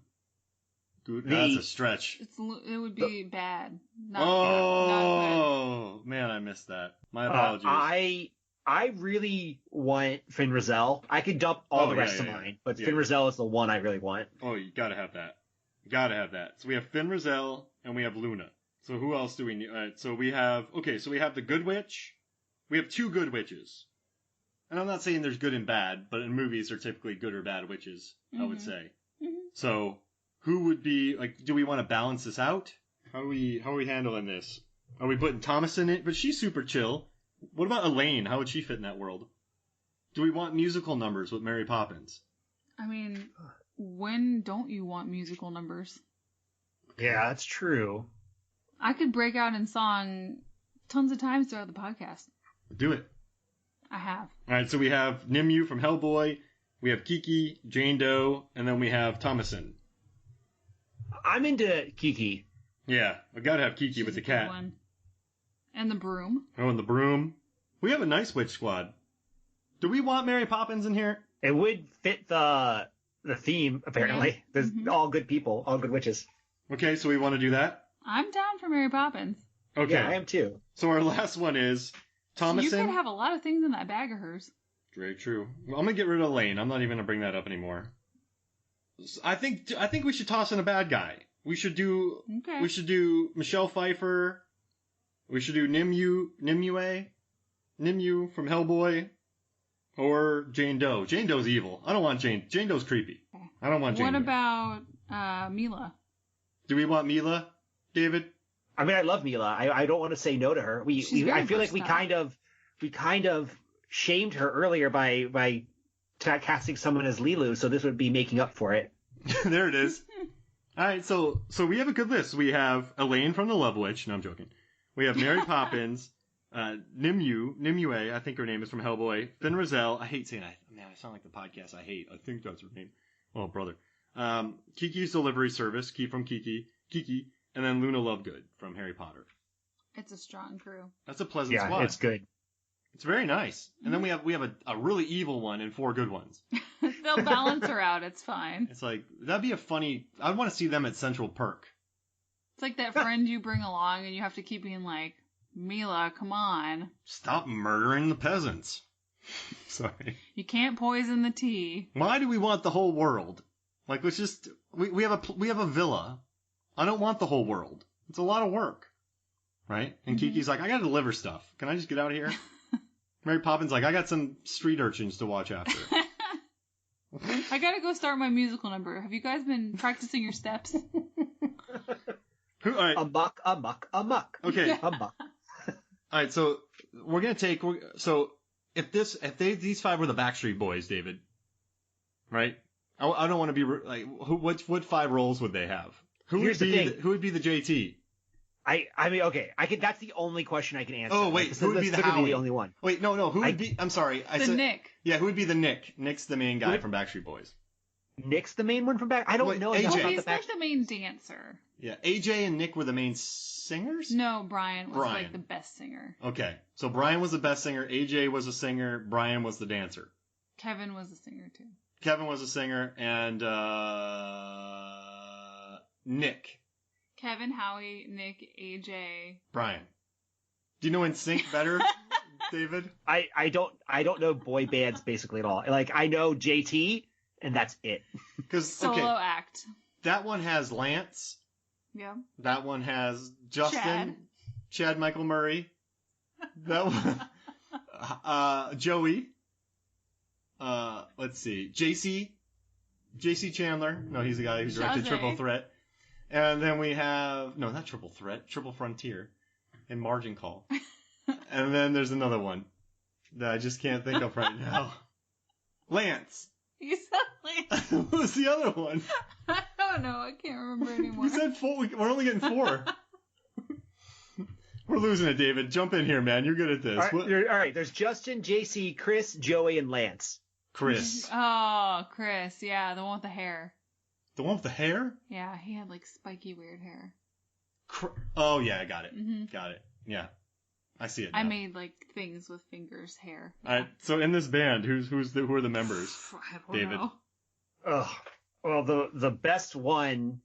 Speaker 1: That's a stretch.
Speaker 3: It would be bad.
Speaker 1: Not man, I missed that. My apologies.
Speaker 2: I really want Finn Rizal. I could dump all the rest of mine, but Finn Rizal is the one I really want.
Speaker 1: Oh, you gotta have that. So we have Finn Rizal and we have Luna. So who else do we need? All right, so we have the Good Witch. We have 2 good witches. And I'm not saying there's good and bad, but in movies they're typically good or bad witches, I would say.
Speaker 3: Mm-hmm.
Speaker 1: So who would be, do we want to balance this out? How are we handling this? Are we putting Thomas in it? But she's super chill. What about Elaine? How would she fit in that world? Do we want musical numbers with Mary Poppins?
Speaker 3: I mean, when don't you want musical numbers?
Speaker 2: Yeah, that's true.
Speaker 3: I could break out in song tons of times throughout the podcast.
Speaker 1: Do it.
Speaker 3: I have.
Speaker 1: All right, so we have Nimue from Hellboy, we have Kiki, Jane Doe, and then we have Thomason.
Speaker 2: I'm into Kiki.
Speaker 1: Yeah, we gotta have Kiki
Speaker 3: She's
Speaker 1: with the
Speaker 3: a good
Speaker 1: cat.
Speaker 3: one. And the broom.
Speaker 1: Oh, and the broom. We have a nice witch squad. Do we want Mary Poppins in here?
Speaker 2: It would fit the theme, apparently.
Speaker 3: Yeah.
Speaker 2: There's all good people, all good witches.
Speaker 1: Okay, so we want to do that?
Speaker 3: I'm down for Mary Poppins.
Speaker 1: Okay.
Speaker 2: Yeah, I am too.
Speaker 1: So our last one is Thomason.
Speaker 3: So you could have a lot of things in that bag of hers.
Speaker 1: Very true. Well, I'm gonna get rid of Elaine. I'm not even gonna bring that up anymore. I think we should toss in a bad guy. We should do Michelle Pfeiffer. We should do Nimue from Hellboy, or Jane Doe. Jane Doe's evil. I don't want Jane. Jane Doe's creepy. I don't want Jane.
Speaker 3: What
Speaker 1: Doe.
Speaker 3: about Mila?
Speaker 1: Do we want Mila, David?
Speaker 2: I mean, I love Mila. I don't want to say no to her. I feel like we kind of shamed her earlier by casting someone as Lilu, so this would be making up for it.
Speaker 1: There it is. All right, so we have a good list. We have Elaine from The Love Witch. No, I'm joking. We have Mary Poppins, Nimue, I think her name is from Hellboy, Finn Rizal. I hate saying that. Man, I sound like the podcast I hate. I think that's her name. Oh, brother. Kiki's Delivery Service, Key from Kiki, and then Luna Lovegood from Harry Potter.
Speaker 3: It's a strong crew.
Speaker 1: That's a pleasant squad.
Speaker 2: Yeah, it's good.
Speaker 1: It's very nice. And then we have a really evil one and 4 good ones.
Speaker 3: They'll balance her out. It's fine.
Speaker 1: It's like, that'd be a funny... I'd want to see them at Central Perk.
Speaker 3: It's like that friend you bring along and you have to keep being like, Mila, come on.
Speaker 1: Stop murdering the peasants. Sorry.
Speaker 3: You can't poison the tea.
Speaker 1: Why do we want the whole world? Like, let's just... We have a villa. I don't want the whole world. It's a lot of work. Right? And Kiki's like, I gotta deliver stuff. Can I just get out of here? Mary Poppins like, I got some street urchins to watch after.
Speaker 3: I gotta go start my musical number. Have you guys been practicing your steps?
Speaker 1: All right.
Speaker 2: Amok.
Speaker 1: Okay.
Speaker 2: Amok.
Speaker 1: All right, so we're gonna take... So if these 5 were the Backstreet Boys, David, right? I don't want to be like, what 5 roles would they have? Who would be the JT?
Speaker 2: I mean, okay, that's the only question I can answer.
Speaker 1: Oh, wait, who would be the Howie?
Speaker 2: The only one.
Speaker 1: Wait, no, who would be, I'm sorry.
Speaker 3: Nick.
Speaker 1: Yeah, who would be the Nick? Nick's the main guy from Backstreet Boys.
Speaker 2: Nick's the main one from I don't know.
Speaker 1: AJ.
Speaker 3: Well, he's like the main dancer.
Speaker 1: Yeah, AJ and Nick were the main singers?
Speaker 3: No, Brian was like the best singer.
Speaker 1: Okay, so Brian was the best singer, AJ was a singer, Brian was the dancer.
Speaker 3: Kevin was a singer too.
Speaker 1: Kevin was a singer, and Nick.
Speaker 3: Kevin, Howie, Nick, AJ,
Speaker 1: Brian. Do you know NSYNC better, David?
Speaker 2: I don't know boy bands basically at all. Like, I know JT, and that's it.
Speaker 3: Solo act.
Speaker 1: That one has Lance.
Speaker 3: Yeah.
Speaker 1: That one has Justin. Chad Michael Murray. That one. Joey. Let's see. JC Chandler. No, he's the guy who directed Triple Threat. And then we have... No, not Triple Threat. Triple Frontier. And Margin Call. And then there's another one that I just can't think of right now. Lance.
Speaker 3: You said Lance.
Speaker 1: Who's the other one?
Speaker 3: I don't know. I can't remember anymore.
Speaker 1: You said 4. We're only getting 4. We're losing it, David. Jump in here, man. You're good at this.
Speaker 2: All right. There's Justin, JC, Chris, Joey, and Lance.
Speaker 1: Chris.
Speaker 3: Oh, Chris. Yeah, the one with the hair.
Speaker 1: The one with the hair?
Speaker 3: Yeah, he had like spiky weird hair.
Speaker 1: Oh, yeah, I got it.
Speaker 3: Mm-hmm.
Speaker 1: Got it. Yeah. I see it now.
Speaker 3: I made like things with fingers, hair.
Speaker 1: All right. So in this band, who are the members?
Speaker 3: I don't
Speaker 1: David.
Speaker 3: know.
Speaker 2: Oh, well, the best one,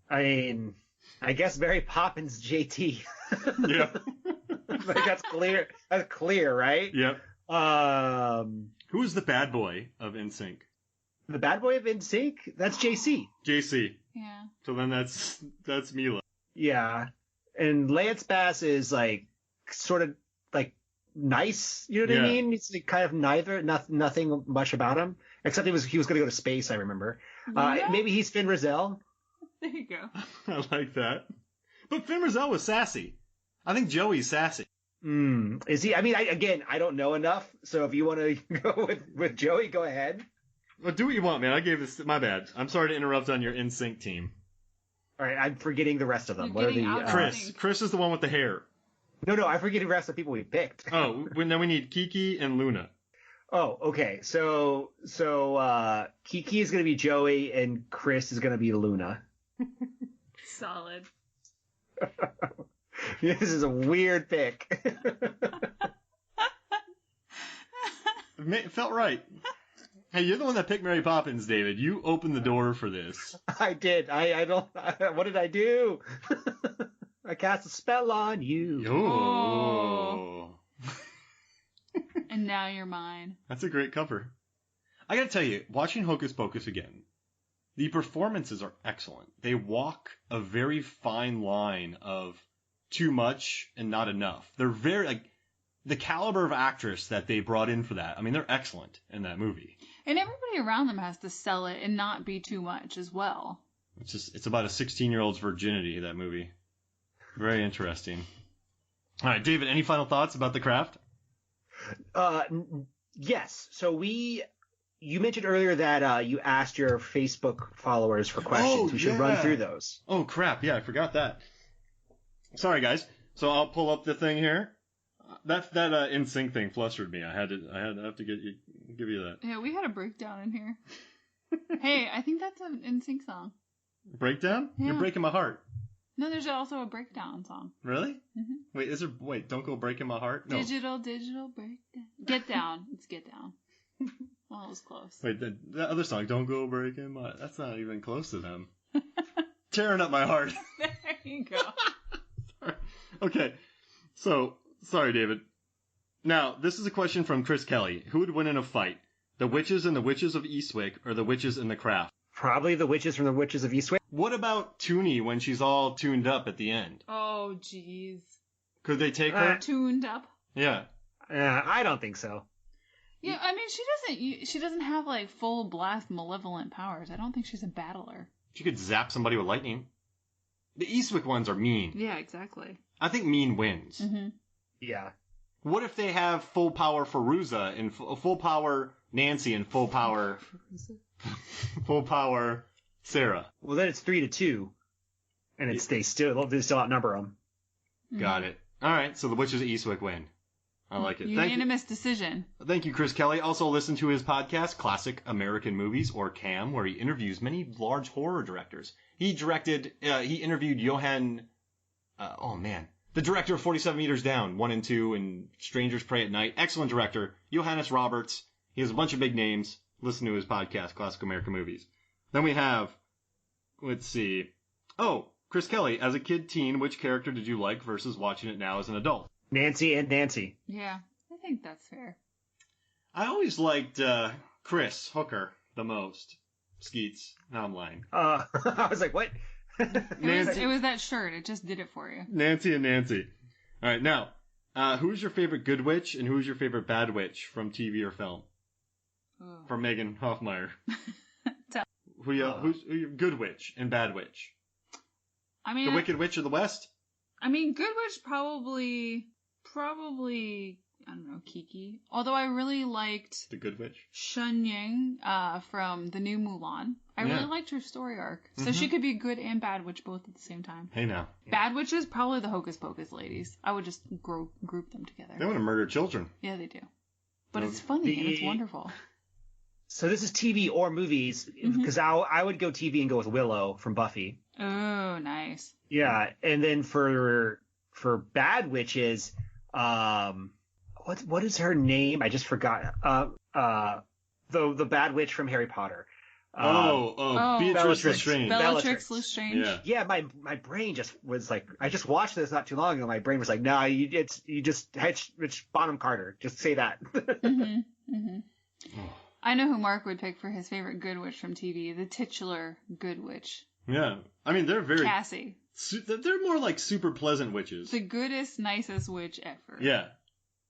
Speaker 2: I mean, I guess Mary Poppins JT.
Speaker 1: Yeah.
Speaker 2: Like, that's clear. That's clear, right?
Speaker 1: Yep. Who's the bad boy of NSYNC?
Speaker 2: The bad boy of NSYNC? That's JC.
Speaker 1: JC.
Speaker 3: Yeah.
Speaker 1: So then that's Mila.
Speaker 2: Yeah. And Lance Bass is like sort of like nice, you know what I mean? He's like kind of nothing much about him. Except he was going to go to space, I remember. Maybe he's Finn Rizal.
Speaker 3: There you go.
Speaker 1: I like that. But Finn Rizal was sassy. I think Joey's sassy.
Speaker 2: Is he? I mean, I don't know enough. So if you want to go with Joey, go ahead.
Speaker 1: Well, do what you want, man. I gave this. My bad. I'm sorry to interrupt on your NSYNC team.
Speaker 2: All right, I'm forgetting the rest of them.
Speaker 3: You're
Speaker 2: What are
Speaker 3: getting
Speaker 2: the
Speaker 3: out of
Speaker 1: Chris.
Speaker 3: sync.
Speaker 1: Chris is the one with the hair.
Speaker 2: No, I'm forgetting the rest of the people we picked.
Speaker 1: Oh, then we need Kiki and Luna.
Speaker 2: Oh, okay. So Kiki is going to be Joey and Chris is going to be Luna.
Speaker 3: Solid.
Speaker 2: This is a weird pick.
Speaker 1: It felt right. Hey, you're the one that picked Mary Poppins, David. You opened the door for this.
Speaker 2: I did. I don't. What did I do? I cast a spell on you.
Speaker 1: Oh.
Speaker 3: And now you're mine.
Speaker 1: That's a great cover. I gotta tell you, watching Hocus Pocus again, the performances are excellent. They walk a very fine line of too much and not enough. They're very, like, the caliber of actress that they brought in for that. I mean, they're excellent in that movie.
Speaker 3: And everybody around them has to sell it and not be too much as well.
Speaker 1: It's about a 16-year-old's virginity, that movie. Very interesting. All right, David, any final thoughts about The Craft?
Speaker 2: Yes. So you mentioned earlier that you asked your Facebook followers for questions. We should run through those.
Speaker 1: Oh, crap. Yeah, I forgot that. Sorry, guys. So I'll pull up the thing here. That NSYNC thing flustered me. I have to give you that.
Speaker 3: Yeah, we had a breakdown in here. Hey, I think that's an NSYNC song.
Speaker 1: Breakdown?
Speaker 3: Yeah.
Speaker 1: You're breaking my heart.
Speaker 3: No, there's also a breakdown song.
Speaker 1: Really?
Speaker 3: Mm-hmm.
Speaker 1: Wait, Don't Go Breaking My Heart? No.
Speaker 3: Digital breakdown. Get Down. It's Get Down. Well, it was close.
Speaker 1: Wait, that other song, Don't Go Breaking My... That's not even close to them. Tearing Up My Heart.
Speaker 3: There you go.
Speaker 1: Sorry. Okay. So, sorry, David. Now, this is a question from Chris Kelly. Who would win in a fight? The witches and the witches of Eastwick or the witches in The Craft?
Speaker 2: Probably the witches from the Witches of Eastwick.
Speaker 1: What about Tunney when she's all tuned up at the end?
Speaker 3: Oh, jeez.
Speaker 1: Could they take her?
Speaker 3: Tuned up.
Speaker 1: Yeah.
Speaker 2: I don't think so.
Speaker 3: Yeah, I mean, she doesn't have, like, full blast malevolent powers. I don't think she's a battler.
Speaker 1: She could zap somebody with lightning. The Eastwick ones are mean.
Speaker 3: Yeah, exactly.
Speaker 1: I think mean wins.
Speaker 3: Mm-hmm.
Speaker 2: Yeah.
Speaker 1: What if they have full power Fairuza and full power Nancy and full power Sarah?
Speaker 2: Well, then it's 3-2, and they still outnumber them.
Speaker 1: Got it. All right, so the witches of Eastwick win. I like it.
Speaker 3: Unanimous decision.
Speaker 1: Thank you, Chris Kelly. Also listen to his podcast, Classic American Movies, or CAM, where he interviews many large horror directors. He interviewed the director of 47 Meters Down, 1 and 2, and Strangers Pray at Night. Excellent director. Johannes Roberts. He has a bunch of big names. Listen to his podcast, Classic American Movies. Then we have, let's see. Oh, Chris Kelly. As a kid teen, which character did you like versus watching it now as an adult?
Speaker 2: Nancy and Nancy.
Speaker 3: Yeah, I think that's fair.
Speaker 1: I always liked Chris Hooker the most. Skeets. Now I'm lying.
Speaker 2: I was like, what?
Speaker 3: It was that shirt. It just did it for you.
Speaker 1: Nancy and Nancy. All right, now, who's your favorite good witch and who's your favorite bad witch from TV or film?
Speaker 3: Oh.
Speaker 1: From Megan Hoffmeyer. Who's your good witch and bad witch?
Speaker 3: I mean,
Speaker 1: the Wicked Witch of the West?
Speaker 3: I mean, good witch probably, I don't know, Kiki. Although I really liked
Speaker 1: The Good Witch?
Speaker 3: Shun Yang from the new Mulan. I really liked her story arc. So she could be good and bad witch both at the same time.
Speaker 1: Hey now.
Speaker 3: Bad witches, probably the Hocus Pocus ladies. I would just group them together.
Speaker 1: They want to murder children.
Speaker 3: Yeah, they do. But it's funny and it's wonderful.
Speaker 2: So this is TV or movies, because I would go TV and go with Willow from Buffy.
Speaker 3: Oh, nice.
Speaker 2: Yeah, and then for bad witches, what is her name? I just forgot. The bad witch from Harry Potter.
Speaker 1: Beatrice Lestrange.
Speaker 3: Bellatrix Lestrange.
Speaker 2: Yeah, my brain just was like, I just watched this not too long ago. My brain was like, nah, it's Bonham Carter. Just say that.
Speaker 3: I know who Mark would pick for his favorite good witch from TV, the titular good witch.
Speaker 1: Yeah, I mean they're very
Speaker 3: Cassie.
Speaker 1: They're more like super pleasant witches.
Speaker 3: The goodest, nicest witch ever.
Speaker 1: Yeah,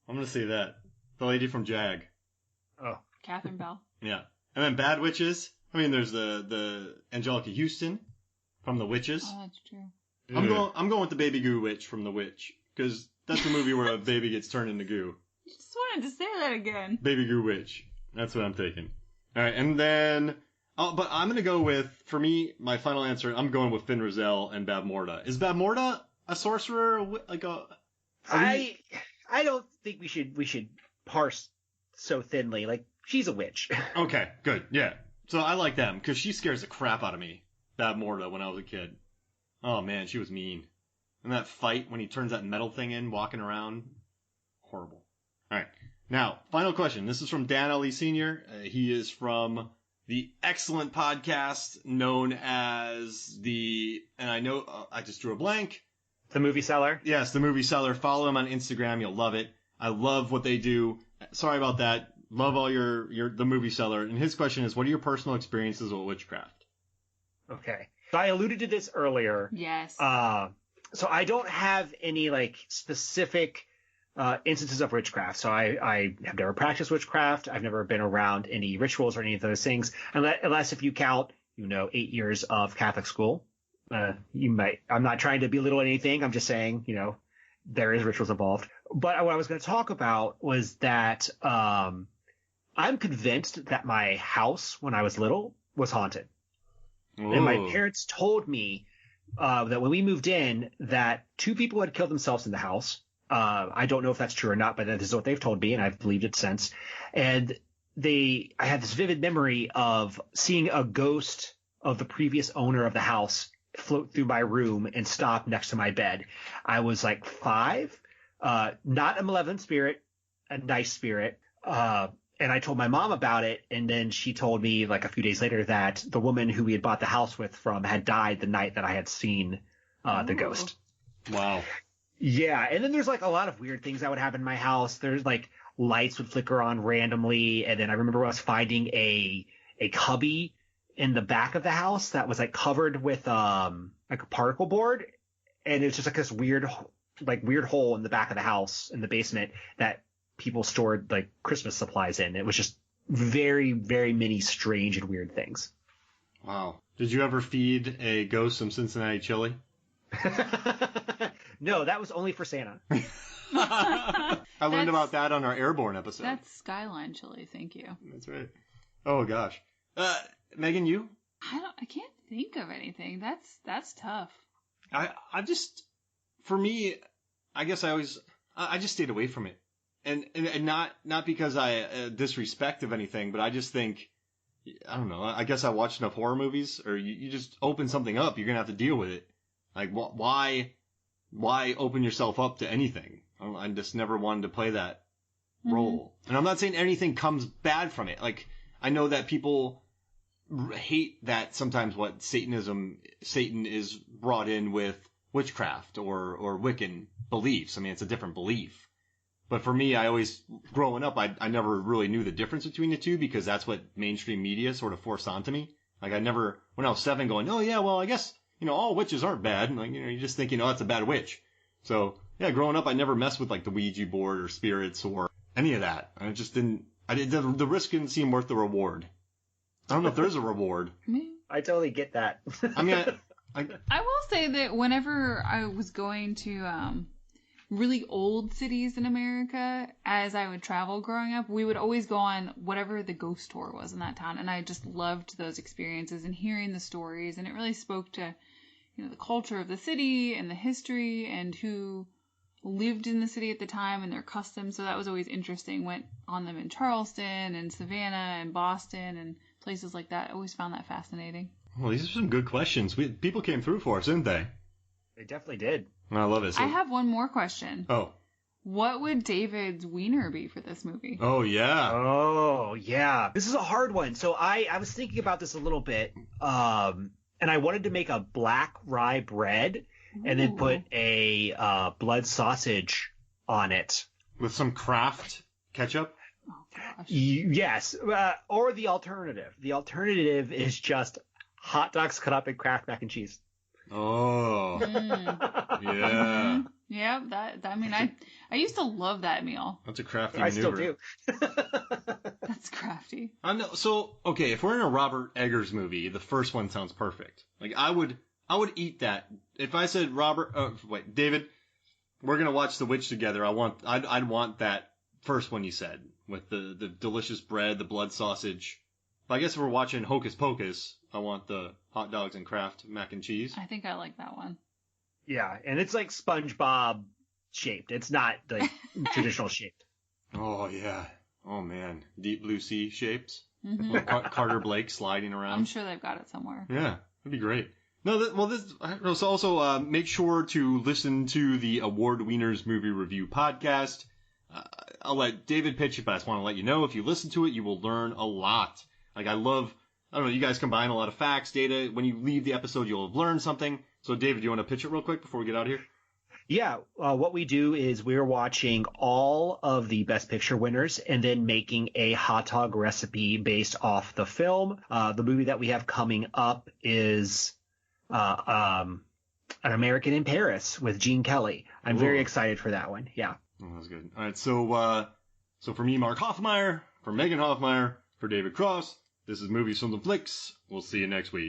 Speaker 1: I'm gonna say that. The lady from Jag.
Speaker 2: Oh,
Speaker 3: Catherine Bell.
Speaker 1: Yeah, and then bad witches. I mean, there's the Angelica Houston from The Witches.
Speaker 3: Oh, that's true.
Speaker 1: I'm going with the Baby Goo Witch from The Witch because That's a movie where a baby gets turned into goo.
Speaker 3: Just wanted to say that again.
Speaker 1: Baby Goo Witch. That's what I'm taking. All right, and then, but I'm gonna go with, for me, my final answer. I'm going with Finn Rizal and Bab Morda. Is Bab Morda a sorcerer? Like a?
Speaker 2: I don't think we should parse so thinly. Like, she's a witch.
Speaker 1: Okay, good, yeah. So I like them because she scares the crap out of me. Bab Morda when I was a kid. Oh man, she was mean. And that fight when he turns that metal thing in, walking around, horrible. All right. Now, final question. This is from Dan Ali Sr. He is from the excellent podcast known as and I know I just drew a blank.
Speaker 2: The Movie Seller?
Speaker 1: Yes, The Movie Seller. Follow him on Instagram. You'll love it. I love what they do. Sorry about that. Love all The Movie Seller. And his question is, what are your personal experiences with witchcraft?
Speaker 2: Okay. So I alluded to this earlier.
Speaker 3: Yes.
Speaker 2: So I don't have any like specific instances of witchcraft. So I have never practiced witchcraft. I've never been around any rituals or any of those things, unless if you count, 8 years of Catholic school. You might. I'm not trying to belittle anything. I'm just saying, there is rituals involved. But what I was going to talk about was that I'm convinced that my house when I was little was haunted. Ooh. And my parents told me that when we moved in, that 2 people had killed themselves in the house. I don't know if that's true or not, but that is what they've told me, and I've believed it since. And I had this vivid memory of seeing a ghost of the previous owner of the house float through my room and stop next to my bed. I was like 5, not a malevolent spirit, a nice spirit. And I told my mom about it, and then she told me like a few days later that the woman who we had bought the house with from had died the night that I had seen the ghost.
Speaker 1: Wow.
Speaker 2: Yeah, and then there's like a lot of weird things that would happen in my house. There's like lights would flicker on randomly, and then I remember us finding a cubby in the back of the house that was like covered with like a particle board, and it was just like this weird hole in the back of the house in the basement that people stored like Christmas supplies in. It was just very, very many strange and weird things.
Speaker 1: Wow. Did you ever feed a ghost some Cincinnati chili?
Speaker 2: No, that was only for Santa.
Speaker 1: I learned about that on our Airborne episode.
Speaker 3: That's Skyline chili, thank you.
Speaker 1: That's right. Oh gosh. Megan, you?
Speaker 3: I can't think of anything. That's tough.
Speaker 1: I just, for me, I guess I just stayed away from it. And not because I disrespect of anything, but I just think, I don't know, I guess I watched enough horror movies, or you just open something up, you're going to have to deal with it. Like, why open yourself up to anything? I just never wanted to play that role. And I'm not saying anything comes bad from it. Like, I know that people hate that sometimes what Satan is brought in with witchcraft or Wiccan beliefs. I mean, it's a different belief. But for me, I always, growing up, I never really knew the difference between the two because that's what mainstream media sort of forced onto me. Like, I never, when I was 7, going, oh yeah, well, I guess, all witches aren't bad. And like, you just think, that's a bad witch. So, yeah, growing up, I never messed with like the Ouija board or spirits or any of that. I just didn't, the risk didn't seem worth the reward. I don't know if there's a reward.
Speaker 2: I totally get that.
Speaker 1: I mean,
Speaker 3: I will say that whenever I was going to really old cities in America, as I would travel growing up, we would always go on whatever the ghost tour was in that town, and I just loved those experiences and hearing the stories, and it really spoke to the culture of the city and the history and who lived in the city at the time and their customs. So that was always interesting. Went on them in Charleston and Savannah and Boston and places like that. I always found that fascinating.
Speaker 1: Well, these are some good questions. People came through for us, didn't they?
Speaker 2: They definitely did.
Speaker 1: I love it. So,
Speaker 3: I have one more question.
Speaker 1: Oh.
Speaker 3: What would David's wiener be for this movie?
Speaker 1: Oh, yeah.
Speaker 2: Oh, yeah. This is a hard one. So I was thinking about this a little bit, and I wanted to make a black rye bread and then put a blood sausage on it.
Speaker 1: With some Kraft ketchup?
Speaker 3: Oh, gosh.
Speaker 2: Yes. Or the alternative. The alternative is just hot dogs cut up in Kraft mac and cheese.
Speaker 1: Oh. Yeah.
Speaker 3: Mm-hmm. Yeah, I used to love that meal.
Speaker 1: That's a crafty
Speaker 2: I
Speaker 1: maneuver.
Speaker 2: still do.
Speaker 3: That's crafty.
Speaker 1: I know. So, okay, if we're in a Robert Eggers movie, the first one sounds perfect. Like, I would eat that. If I said David, we're gonna watch The Witch together, I'd want that first one you said with the delicious bread, the blood sausage. But I guess if we're watching Hocus Pocus, I want the hot dogs and Kraft mac and cheese.
Speaker 3: I think I like that one.
Speaker 2: Yeah, and it's like SpongeBob shaped. It's not like traditional shaped.
Speaker 1: Oh yeah. Oh man, deep blue sea shapes.
Speaker 3: Mm-hmm.
Speaker 1: Carter Blake sliding around.
Speaker 3: I'm sure they've got it somewhere.
Speaker 1: Yeah, that'd be great. No, so also make sure to listen to the Award Wieners movie review podcast. I'll let David pitch it, but I just want to let you know if you listen to it, you will learn a lot. Like I don't know, you guys combine a lot of facts, data. When you leave the episode, you'll have learned something. So David, do you want to pitch it real quick before we get out of here?
Speaker 2: Yeah, what we do is we're watching all of the Best Picture winners and then making a hot dog recipe based off the film. The movie that we have coming up is An American in Paris with Gene Kelly. I'm very excited for that one. Yeah.
Speaker 1: Oh, that's good. All right, so for me, Mark Hoffmeyer, for Megan Hoffmeyer, for David Cross, this is Movies from the Flicks. We'll see you next week.